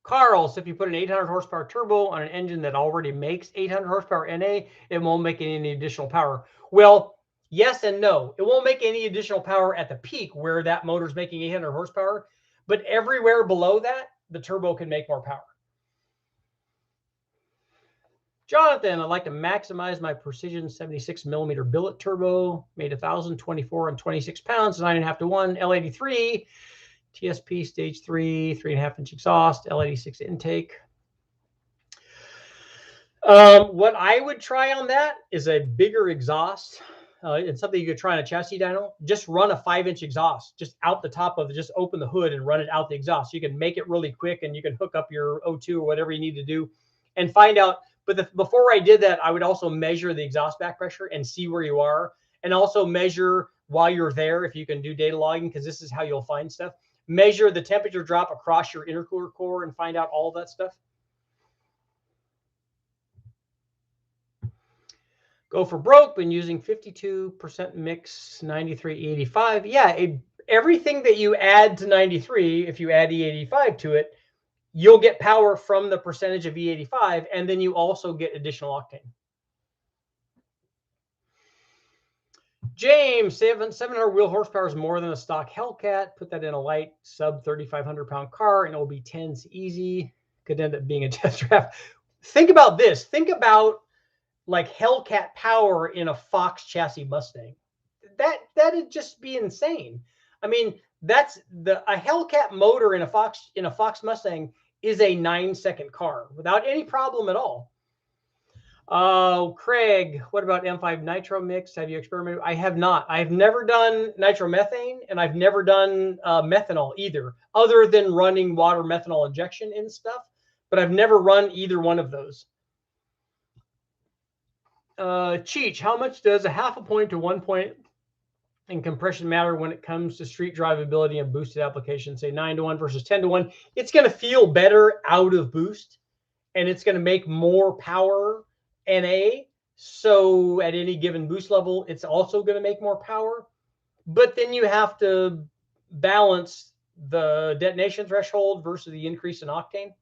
Carl, so if you put an 800 horsepower turbo on an engine that already makes 800 horsepower NA, it won't make any additional power. Well, yes and no. It won't make any additional power at the peak where that motor's making 800 horsepower, but everywhere below that, the turbo can make more power. Jonathan, I'd like to maximize my precision 76 millimeter billet turbo, made 1,024 on 26 pounds, 9.5 to 1, L83. TSP stage 3, 3.5-inch exhaust, L86 intake. What I would try on that is a bigger exhaust. It's something you could try on a chassis dyno. Just run a 5-inch exhaust, just out the top of it. Just open the hood and run it out the exhaust. You can make it really quick, and you can hook up your O2 or whatever you need to do, and find out. But before I did that, I would also measure the exhaust back pressure and see where you are, and also measure while you're there if you can do data logging, because this is how you'll find stuff. Measure the temperature drop across your intercooler core and find out all of that stuff. Go for broke, been using 52% mix 93 E85. Yeah, everything that you add to 93, if you add E85 to it, you'll get power from the percentage of E85, and then you also get additional octane. James, 700 wheel horsepower is more than a stock Hellcat. Put that in a light sub 3,500 pound car and it will be 10s easy. Could end up being a test draft. Think about this. Think about like Hellcat power in a Fox chassis Mustang. That'd just be insane. I mean, that's a Hellcat motor in a Fox Mustang is a 9-second car without any problem at all. Craig, what about M5 nitro mix? Have you experimented? I have not. I've never done nitromethane, and I've never done methanol either, other than running water methanol injection and stuff. But I've never run either one of those. Cheech, how much does a half a point to 1 point in compression matter when it comes to street drivability and boosted applications? Say 9-to-1 versus 10-to-1. It's going to feel better out of boost, and it's going to make more power NA. So at any given boost level, it's also going to make more power. But then you have to balance the detonation threshold versus the increase in octane.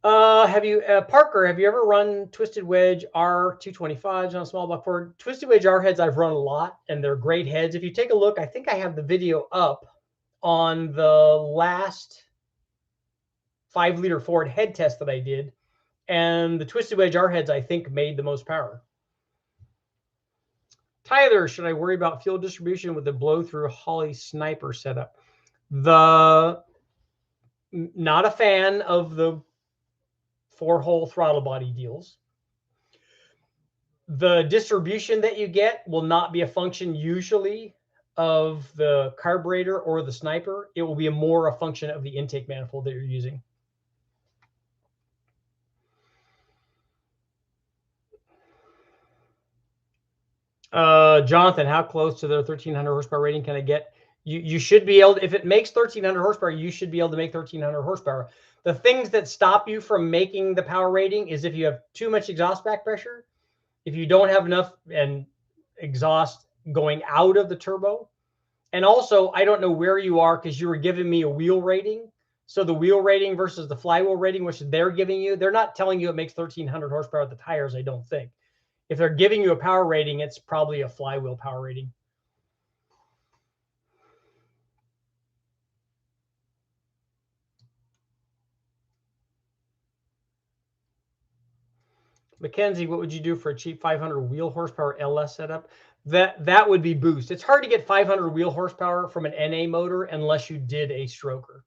Parker, have you ever run Twisted Wedge R225s on a small block Ford? Twisted Wedge R heads I've run a lot, and they're great heads. If you take a look, I think I have the video up on the last 5-liter Ford head test that I did. And the Twisted Wedge R heads, I think, made the most power. Tyler, should I worry about fuel distribution with the blow-through Holley sniper setup? Not a fan of the 4-hole throttle body deals. The distribution that you get will not be a function usually of the carburetor or the sniper. It will be more a function of the intake manifold that you're using. Jonathan, how close to the 1,300 horsepower rating can I get? You should be able to, if it makes 1,300 horsepower, you should be able to make 1,300 horsepower. The things that stop you from making the power rating is if you have too much exhaust back pressure, if you don't have enough and exhaust going out of the turbo. And also, I don't know where you are because you were giving me a wheel rating. So the wheel rating versus the flywheel rating, which they're giving you, they're not telling you it makes 1,300 horsepower at the tires, I don't think. If they're giving you a power rating, it's probably a flywheel power rating. Mackenzie, what would you do for a cheap 500 wheel horsepower LS setup? That would be boost. It's hard to get 500 wheel horsepower from an NA motor unless you did a stroker.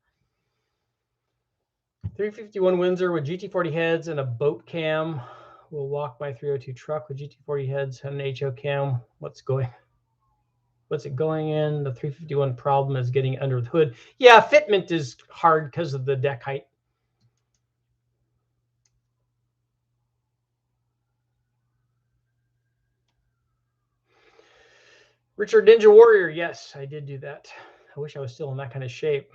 351 Windsor with GT40 heads and a boat cam. We'll walk by 302 truck with GT40 heads and an HO cam. What's it going in? The 351 problem is getting under the hood. Yeah, fitment is hard because of the deck height. Richard Ninja Warrior, yes, I did do that. I wish I was still in that kind of shape.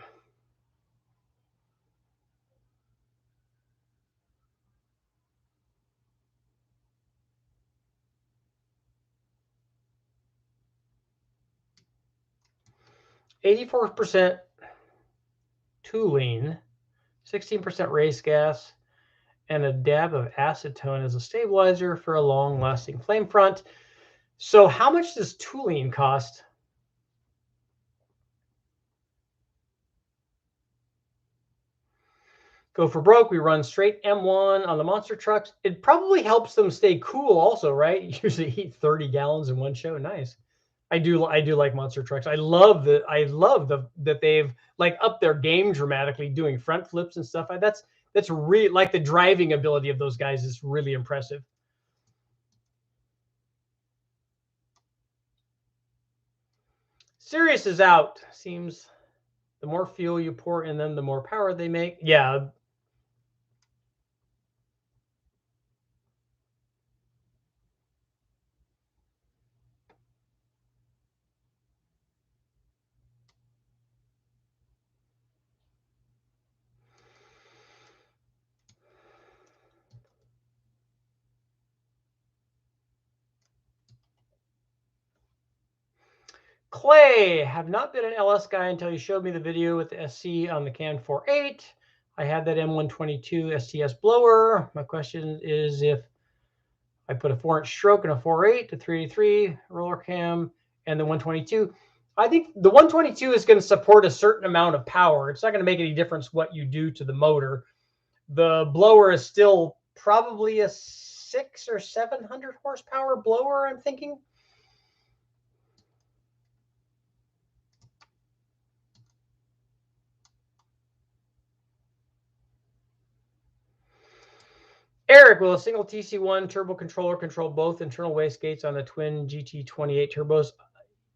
%, toluene, 16% race gas, and a dab of acetone as a stabilizer for a long-lasting flame front. So how much does toluene cost? Go for broke. We run straight M1 on the monster trucks. It probably helps them stay cool also, right? You usually eat 30 gallons in one show. Nice. I do like monster trucks. I love that they've like upped their game dramatically doing front flips and stuff. That's really like the driving ability of those guys is really impressive. Sirius is out. Seems the more fuel you pour in them, the more power they make. Yeah. Clay, have not been an LS guy until you showed me the video with the SC on the CAN 4.8. I had that M122 STS blower. My question is if I put a 4-inch stroke and a 4.8 to 383 roller cam and the 122. I think the 122 is going to support a certain amount of power. It's not going to make any difference what you do to the motor. The blower is still probably a 600 or 700 horsepower blower, I'm thinking. Eric, will a single TC1 turbo controller control both internal wastegates on the twin GT28 turbos?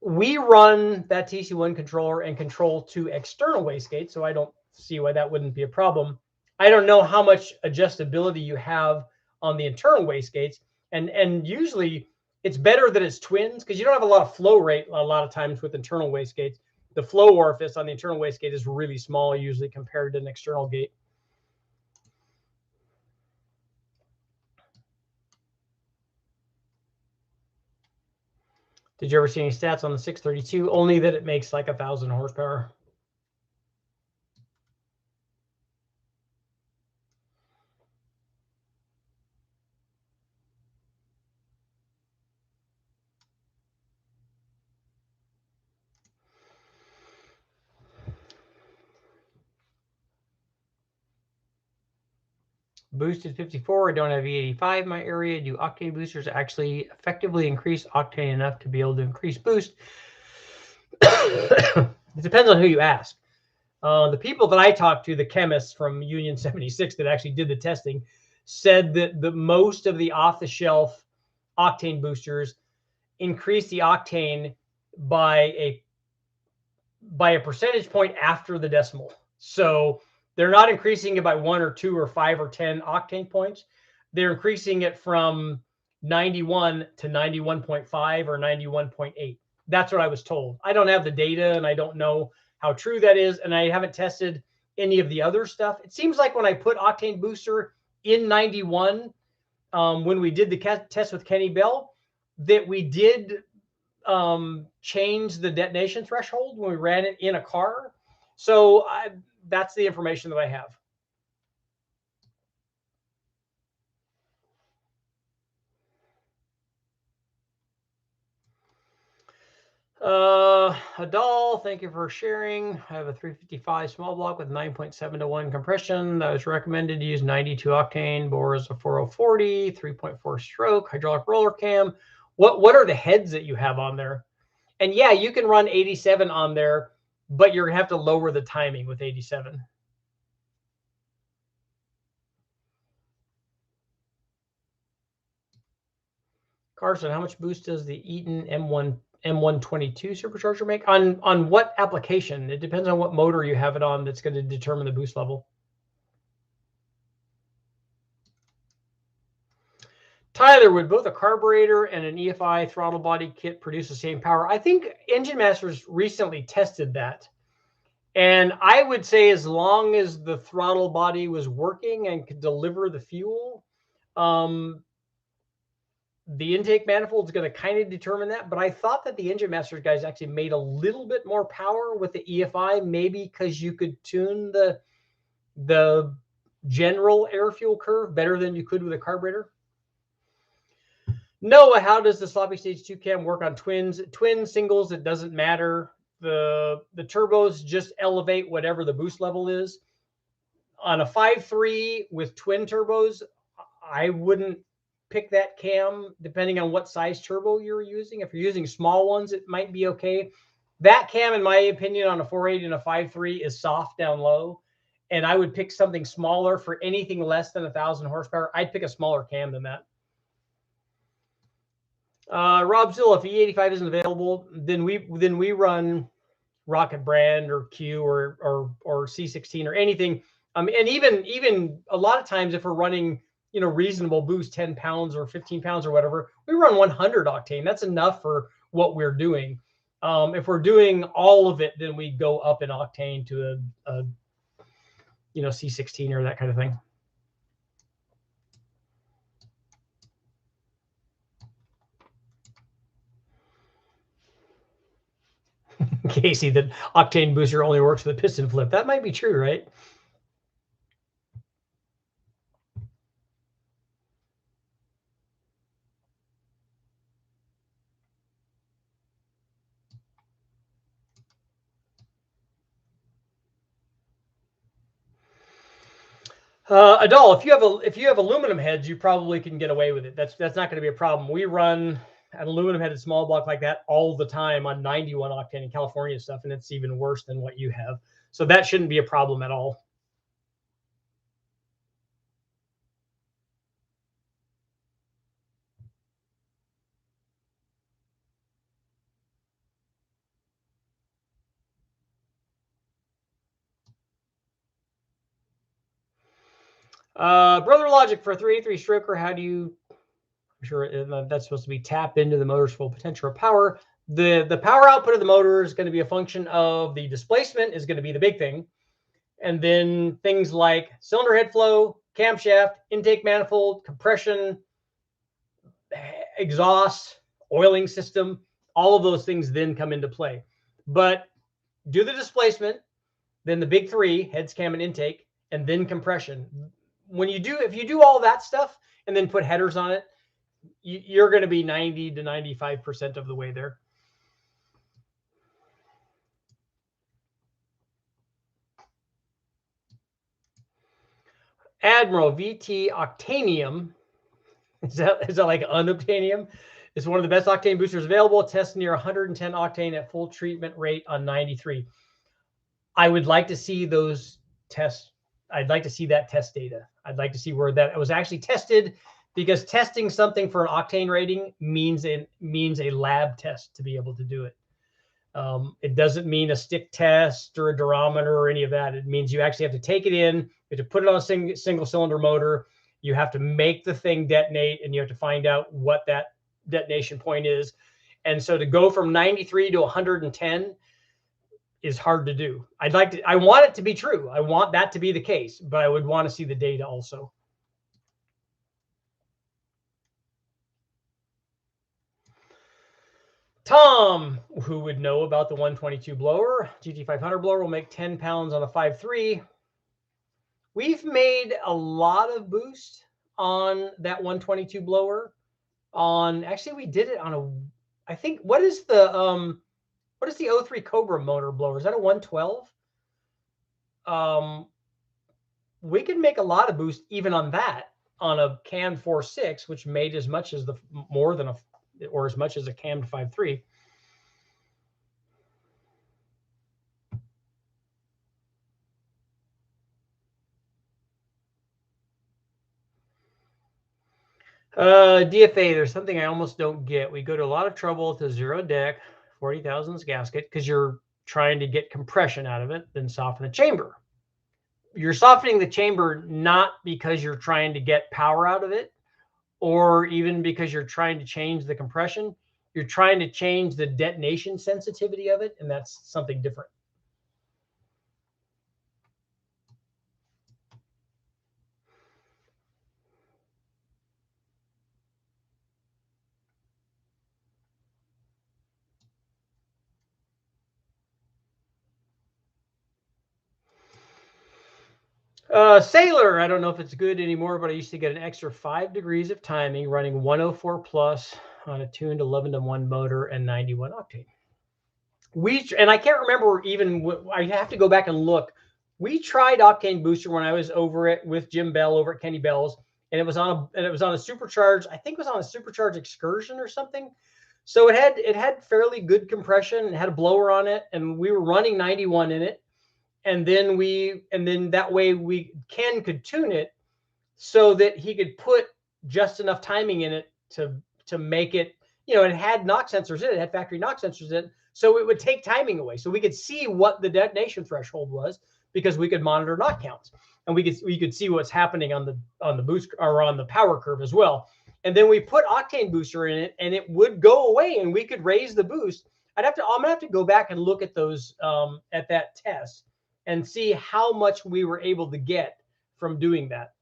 We run that TC1 controller and control 2 external wastegates, so I don't see why that wouldn't be a problem. I don't know how much adjustability you have on the internal wastegates, and usually it's better that it's twins because you don't have a lot of flow rate a lot of times with internal wastegates. The flow orifice on the internal wastegate is really small usually compared to an external gate. Did you ever see any stats on the 632? Only that it makes like 1,000 horsepower. Boosted 54. I don't have E85 in my area. Do octane boosters actually effectively increase octane enough to be able to increase boost? It depends on who you ask. The people that I talked to, the chemists from Union 76 that actually did the testing, said that the most of the off-the-shelf octane boosters increase the octane by a percentage point after the decimal. So they're not increasing it by 1 or 2 or 5 or 10 octane points. They're increasing it from 91 to 91.5 or 91.8. That's what I was told. I don't have the data and I don't know how true that is. And I haven't tested any of the other stuff. It seems like when I put octane booster in 91, when we did the test with Kenny Bell, that we did change the detonation threshold when we ran it in a car. So that's the information that I have. Adal, thank you for sharing. I have a 355 small block with 9.7 to 1 compression that was recommended to use 92 octane. Bore is a 4040, 3.4 stroke, hydraulic roller cam. What are the heads that you have on there? And yeah, you can run 87 on there, but you're gonna have to lower the timing with 87. Carson, how much boost does the Eaton M122 supercharger make? On what application? It depends on what motor you have it on that's going to determine the boost level. Tyler, would both a carburetor and an EFI throttle body kit produce the same power? I think Engine Masters recently tested that. And I would say as long as the throttle body was working and could deliver the fuel, the intake manifold is going to kind of determine that. But I thought that the Engine Masters guys actually made a little bit more power with the EFI, maybe because you could tune the general air fuel curve better than you could with a carburetor. Noah, how does the sloppy stage 2 cam work on twins? Twin singles, it doesn't matter. The turbos just elevate whatever the boost level is. On a 5.3 with twin turbos, I wouldn't pick that cam depending on what size turbo you're using. If you're using small ones, it might be okay. That cam, in my opinion, on a 4.8 and a 5.3 is soft down low. And I would pick something smaller for anything less than 1,000 horsepower. I'd pick a smaller cam than that. Rob Zill, if E85 isn't available, then we run Rocket Brand or Q or C16 or anything. And even a lot of times if we're running, reasonable boost, 10 pounds or 15 pounds or whatever, we run 100 octane. That's enough for what we're doing. If we're doing all of it, then we go up in octane to a C16 or that kind of thing. Casey, that octane booster only works with a piston flip. That might be true, right? Adol, if you have aluminum heads, you probably can get away with it. That's not going to be a problem. We run an aluminum headed small block like that all the time on 91 octane in California stuff, and it's even worse than what you have. So that shouldn't be a problem at all. Brother Logic for a 383 stroker. How do you? I'm sure that's supposed to be tap into the motor's full potential or power. The power output of the motor is going to be a function of the displacement is going to be the big thing, and then things like cylinder head flow, camshaft, intake manifold, compression, exhaust, oiling system. All of those things then come into play. But do the displacement, then the big three, heads, cam, and intake, and then compression. If you do all that stuff and then put headers on it, you're going to be 90 to 95% of the way there. Admiral VT Octanium, is that like unobtainium? It's one of the best octane boosters available. Tests near 110 octane at full treatment rate on 93. I would like to see those tests. I'd like to see that test data. I'd like to see where that was actually tested, because testing something for an octane rating means a lab test to be able to do it. It doesn't mean a stick test or a durometer or any of that. It means you actually have to take it in, you have to put it on a single cylinder motor. You have to make the thing detonate, and you have to find out what that detonation point is. And so to go from 93 to 110 is hard to do. I want it to be true. I want that to be the case, but I would want to see the data also. Tom, who would know about the 122 blower, GT500 blower will make 10 pounds on a 5.3. We've made a lot of boost on that 122 blower. Actually, we did it on I think, what is the 03 Cobra motor blower? Is that a 112? We can make a lot of boost even on that, on a canned 4.6, which made as much as as much as a cammed 5.3. DFA, there's something I almost don't get. We go to a lot of trouble to zero deck, 40 thousandths gasket, because you're trying to get compression out of it, then soften the chamber. You're softening the chamber not because you're trying to get power out of it, or even because you're trying to change the compression. You're trying to change the detonation sensitivity of it, and that's something different. Sailor, I don't know if it's good anymore, but I used to get an extra 5 degrees of timing running 104 plus on a tuned 11-to-1 motor and 91 octane. And I can't remember even, I have to go back and look. We tried octane booster when I was over it with Jim Bell over at Kenny Bell's, and it was on a supercharged, I think it was on a supercharged excursion or something. So it had fairly good compression, and had a blower on it, and we were running 91 in it. And then that way Ken could tune it so that he could put just enough timing in it to make it, it had knock sensors in it, had factory knock sensors in it, so it would take timing away. So we could see what the detonation threshold was, because we could monitor knock counts, and we could see what's happening on the boost or on the power curve as well. And then we put octane booster in it, and it would go away, and we could raise the boost. I'm gonna have to go back and look at those at that test and see how much we were able to get from doing that.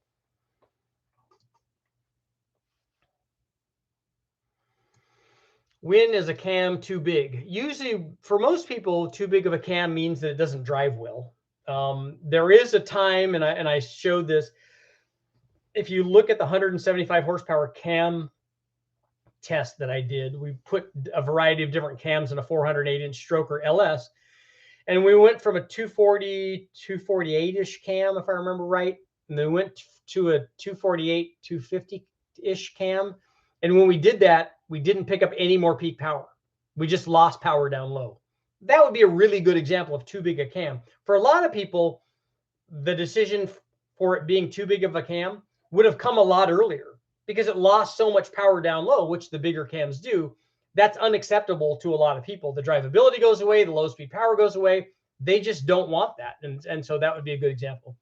When is a cam too big? Usually, for most people, too big of a cam means that it doesn't drive well. There is a time, and I showed this. If you look at the 175 horsepower cam test that I did, we put a variety of different cams in a 408-inch stroker LS, and we went from a 240, 248-ish cam, if I remember right, and then went to a 248, 250-ish cam. And when we did that, we didn't pick up any more peak power. We just lost power down low. That would be a really good example of too big a cam. For a lot of people, the decision for it being too big of a cam would have come a lot earlier because it lost so much power down low, which the bigger cams do. That's unacceptable to a lot of people. The drivability goes away, the low speed power goes away. They just don't want that. And so that would be a good example.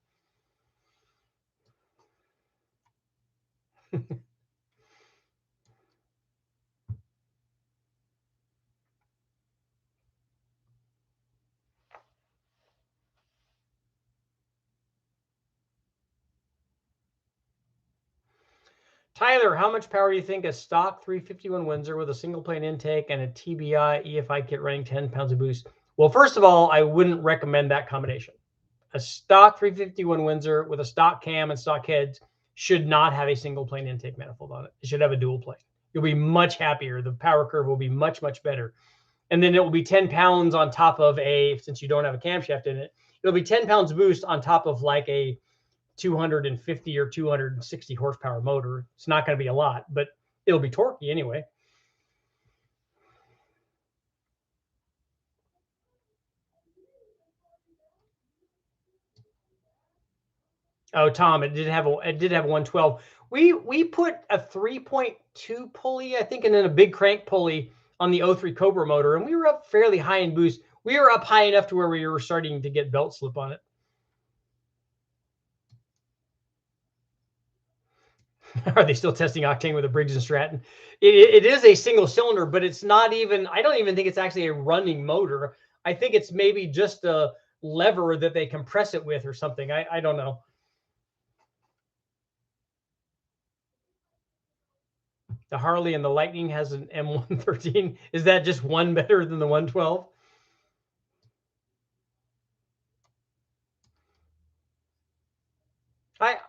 Tyler, how much power do you think a stock 351 Windsor with a single plane intake and a TBI EFI kit running 10 pounds of boost? Well, first of all, I wouldn't recommend that combination. A stock 351 Windsor with a stock cam and stock heads should not have a single plane intake manifold on it. It should have a dual plane. You'll be much happier. The power curve will be much, much better. And then it will be 10 pounds on top of since you don't have a camshaft in it, it'll be 10 pounds boost on top of like a 250 or 260 horsepower motor. It's not going to be a lot, but it'll be torquey anyway. Oh, Tom, it did have a 112. We put a 3.2 pulley, I think, and then a big crank pulley on the 03 Cobra motor, and we were up fairly high in boost. We were up high enough to where we were starting to get belt slip on it. Are they still testing octane with a Briggs & Stratton? It is a single cylinder, but it's not even, I don't even think it's actually a running motor. I think it's maybe just a lever that they compress it with or something. I don't know. The Harley and the Lightning has an M113. Is that just one better than the 112?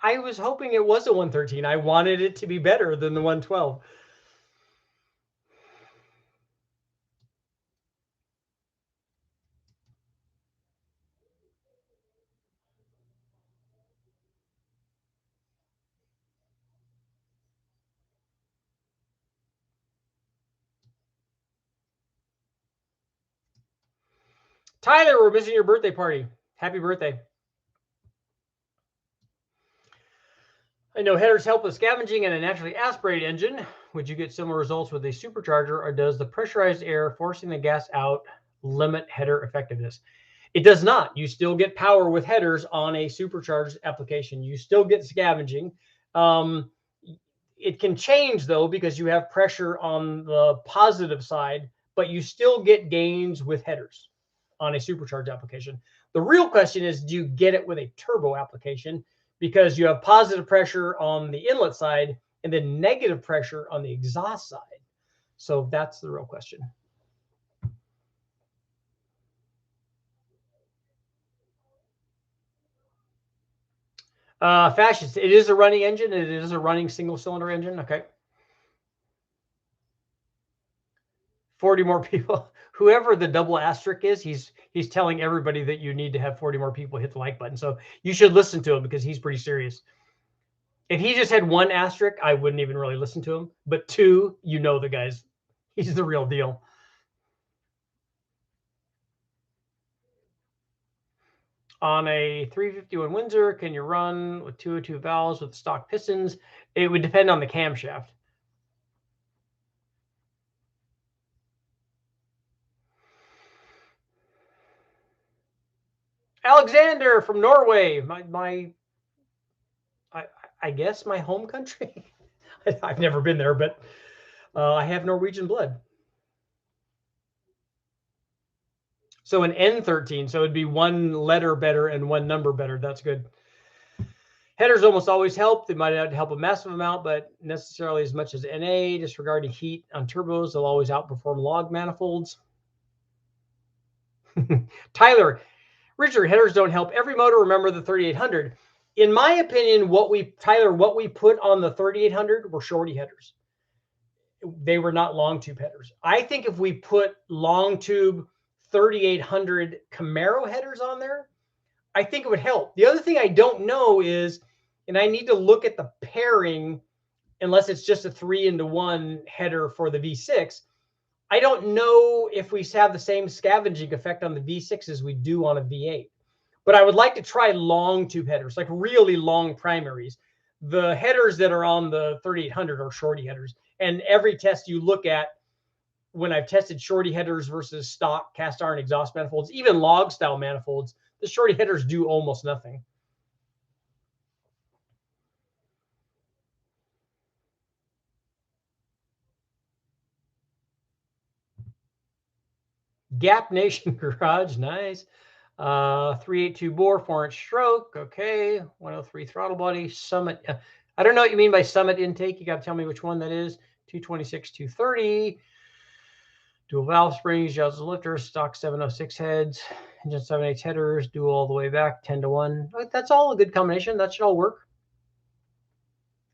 I was hoping it was a 113. I wanted it to be better than the 112. Tyler, we're missing your birthday party. Happy birthday. I know headers help with scavenging in a naturally aspirated engine. Would you get similar results with a supercharger, or does the pressurized air forcing the gas out limit header effectiveness? It does not. You still get power with headers on a supercharged application. You still get scavenging. It can change, though, because you have pressure on the positive side, but you still get gains with headers on a supercharged application. The real question is, do you get it with a turbo application? Because you have positive pressure on the inlet side and then negative pressure on the exhaust side. So that's the real question. Fascists, it is a running engine. It is a running single cylinder engine. Okay. 40 more people. Whoever the double asterisk is, he's telling everybody that you need to have 40 more people hit the like button. So you should listen to him because he's pretty serious. If he just had one asterisk, I wouldn't even really listen to him. But two, you know the guy's, he's the real deal. On a 351 Windsor, can you run with 202 valves with stock pistons? It would depend on the camshaft. Alexander from Norway, I guess my home country. I've never been there, but I have Norwegian blood. So an N13, so it'd be one letter better and one number better. That's good. Headers almost always help. They might not help a massive amount, but necessarily as much as NA. Disregarding heat on turbos, they'll always outperform log manifolds. Tyler, Richard, headers don't help every motor. Remember the 3800. In my opinion, what we put on the 3800 were shorty headers. They were not long tube headers. I think if we put long tube 3800 Camaro headers on there, I think it would help. The other thing I don't know is, and I need to look at the pairing, unless it's just a 3-into-1 header for the V6. I don't know if we have the same scavenging effect on the V6 as we do on a V8. But I would like to try long tube headers, like really long primaries. The headers that are on the 3800 are shorty headers. And every test you look at, when I've tested shorty headers versus stock cast iron exhaust manifolds, even log style manifolds, the shorty headers do almost nothing. Gap Nation Garage, nice. 382 bore, 4-inch stroke. Okay. 103 throttle body. Summit. I don't know what you mean by Summit intake. You got to tell me which one that is. 226, 230. Dual valve springs, Jazz lifter, stock 706 heads, engine 7/8 headers, dual all the way back, 10-to-1. That's all a good combination. That should all work.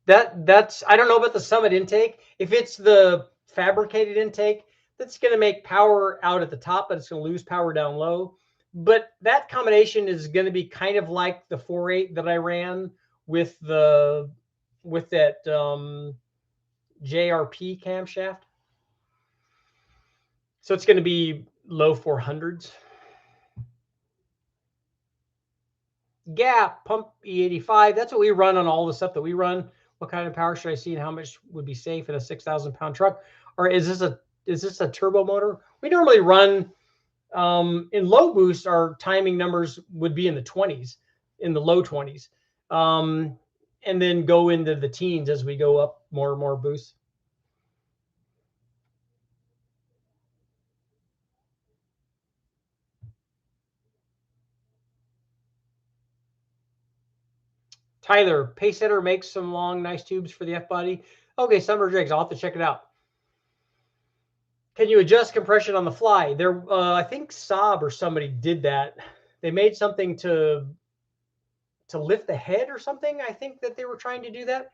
That's I don't know about the Summit intake. If it's the fabricated intake, that's going to make power out at the top, but it's going to lose power down low. But that combination is going to be kind of like the 4.8 that I ran with that JRP camshaft. So it's going to be low 400s. Gap, pump E85. That's what we run on all the stuff that we run. What kind of power should I see and how much would be safe in a 6,000-pound truck? Or is this a turbo motor? We normally run in low boost. Our timing numbers would be in the 20s, in the low 20s, and then go into the teens as we go up more and more boosts. Tyler, Pacesetter makes some long, nice tubes for the F-body. Okay, Summer Jigs, I'll have to check it out. Can you adjust compression on the fly? There, I think Saab or somebody did that. They made something to lift the head or something. I think that they were trying to do that.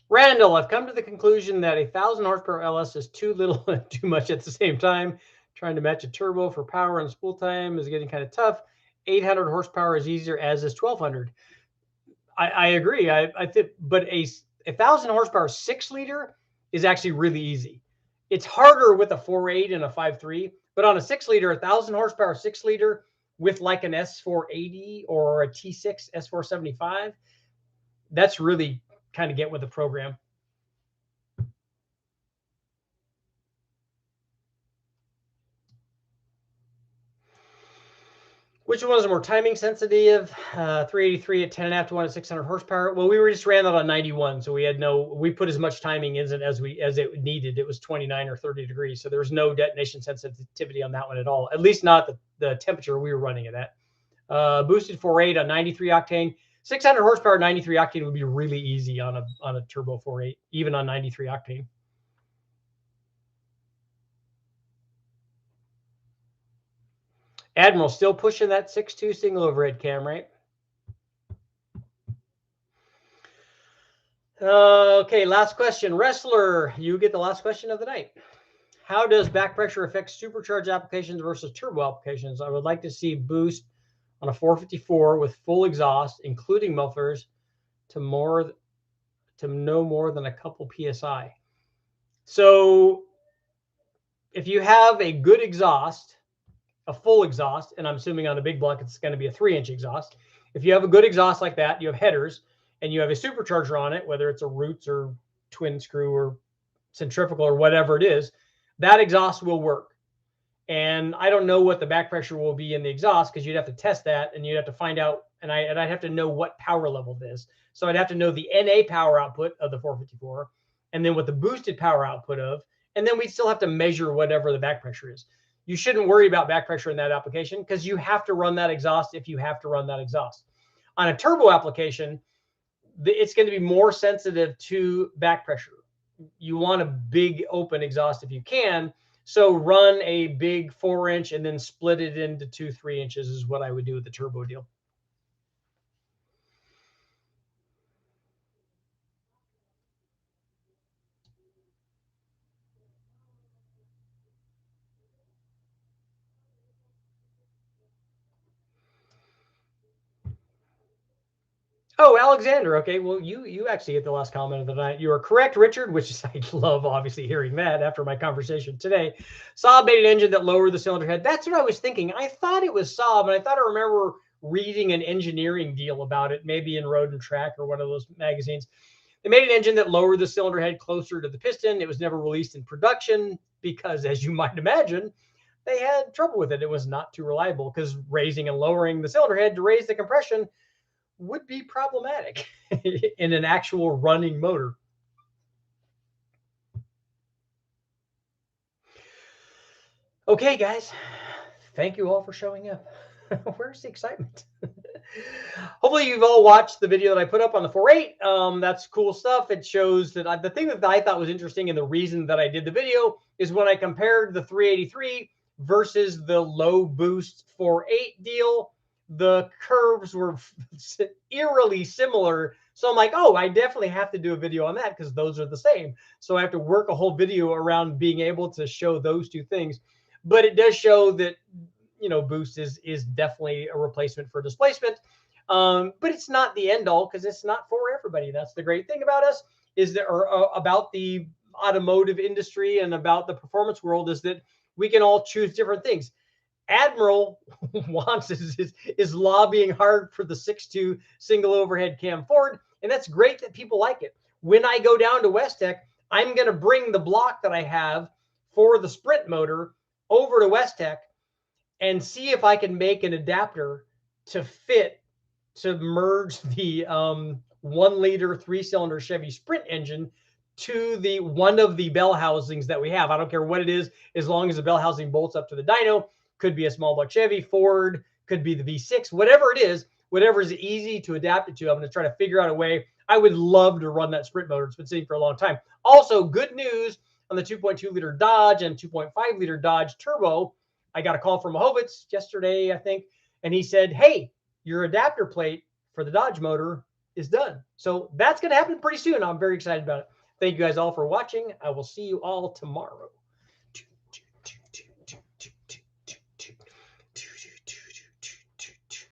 Randall, I've come to the conclusion that 1,000 horsepower LS is too little and too much at the same time. Trying to match a turbo for power and spool time is getting kind of tough. 800 horsepower is easier, as is 1,200. I agree. I think, but a 1,000 horsepower 6-liter is actually really easy. It's harder with a 4.8 and a 5.3, but on a 6-liter, 1,000 horsepower 6-liter with like an S480 or a T6 S475, that's really kind of get with the program. Which one was more timing sensitive? 383 at 10.5 to 1 at 600 horsepower. Well, we just ran that on 91, so we put as much timing in it as it needed. It was 29 or 30 degrees, so there was no detonation sensitivity on that one at all. At least not the temperature we were running it at. Boosted 4.8 on 93 octane. 600 horsepower 93 octane would be really easy on a turbo 4.8, even on 93 octane. Admiral, still pushing that 6.2 single overhead cam, right? Okay, last question. Wrestler, you get the last question of the night. How does back pressure affect supercharged applications versus turbo applications? I would like to see boost on a 454 with full exhaust, including mufflers, to no more than a couple PSI. So if you have a good exhaust, a full exhaust, and I'm assuming on a big block it's going to be a 3-inch exhaust. If you have a good exhaust like that, you have headers, and you have a supercharger on it, whether it's a Roots or twin screw or centrifugal or whatever it is, that exhaust will work. And I don't know what the back pressure will be in the exhaust, because you'd have to test that, and you'd have to find out, and I'd have to know what power level it is. So I'd have to know the NA power output of the 454, and then what the boosted power output of, and then we'd still have to measure whatever the back pressure is. you shouldn't worry about back pressure in that application because you have to run that exhaust if you have to run that exhaust. On a turbo application, it's going to be more sensitive to back pressure. You want a big open exhaust if you can. So run a big 4-inch and then split it into 2 3-inches is what I would do with the turbo deal. Oh, Alexander. Okay, well, you actually hit the last comment of the night. You are correct, Richard, which is, I love obviously hearing that after my conversation today. Saab made an engine that lowered the cylinder head. That's what I was thinking. I thought it was Saab, and I thought I remember reading an engineering deal about it, maybe in Road and Track or one of those magazines. They made an engine that lowered the cylinder head closer to the piston. It was never released in production because, as you might imagine, they had trouble with it. It was not too reliable because raising and lowering the cylinder head to raise the compression would be problematic in an actual running motor. Okay, guys, thank you all for showing up. Where's the excitement? Hopefully you've all watched the video that I put up on the 4.8. That's cool stuff. It shows that the thing that I thought was interesting and the reason that I did the video is when I compared the 383 versus the low boost 4.8 deal, the curves were eerily similar. So I'm like, oh, I definitely have to do a video on that because those are the same. So I have to work a whole video around being able to show those two things. But it does show that, boost is definitely a replacement for displacement. But it's not the end all because it's not for everybody. That's the great thing about us is that, or about the automotive industry and about the performance world, is that we can all choose different things. Admiral wants is lobbying hard for the 6.2 single overhead cam Ford, and that's great that people like it. When I go down to West Tech, I'm going to bring the block that I have for the Sprint motor over to West Tech and see if I can make an adapter to fit to merge the 1 liter 3-cylinder Chevy Sprint engine to the one of the bell housings that we have. I don't care what it is, as long as the bell housing bolts up to the dyno. Could be a small block Chevy, Ford, could be the V6, whatever it is, whatever is easy to adapt it to. I'm going to try to figure out a way. I would love to run that Sprint motor. It's been sitting for a long time. Also, good news on the 2.2 liter Dodge and 2.5 liter Dodge Turbo. I got a call from Mahovitz yesterday, I think, and he said, hey, your adapter plate for the Dodge motor is done. So that's going to happen pretty soon. I'm very excited about it. Thank you guys all for watching. I will see you all tomorrow.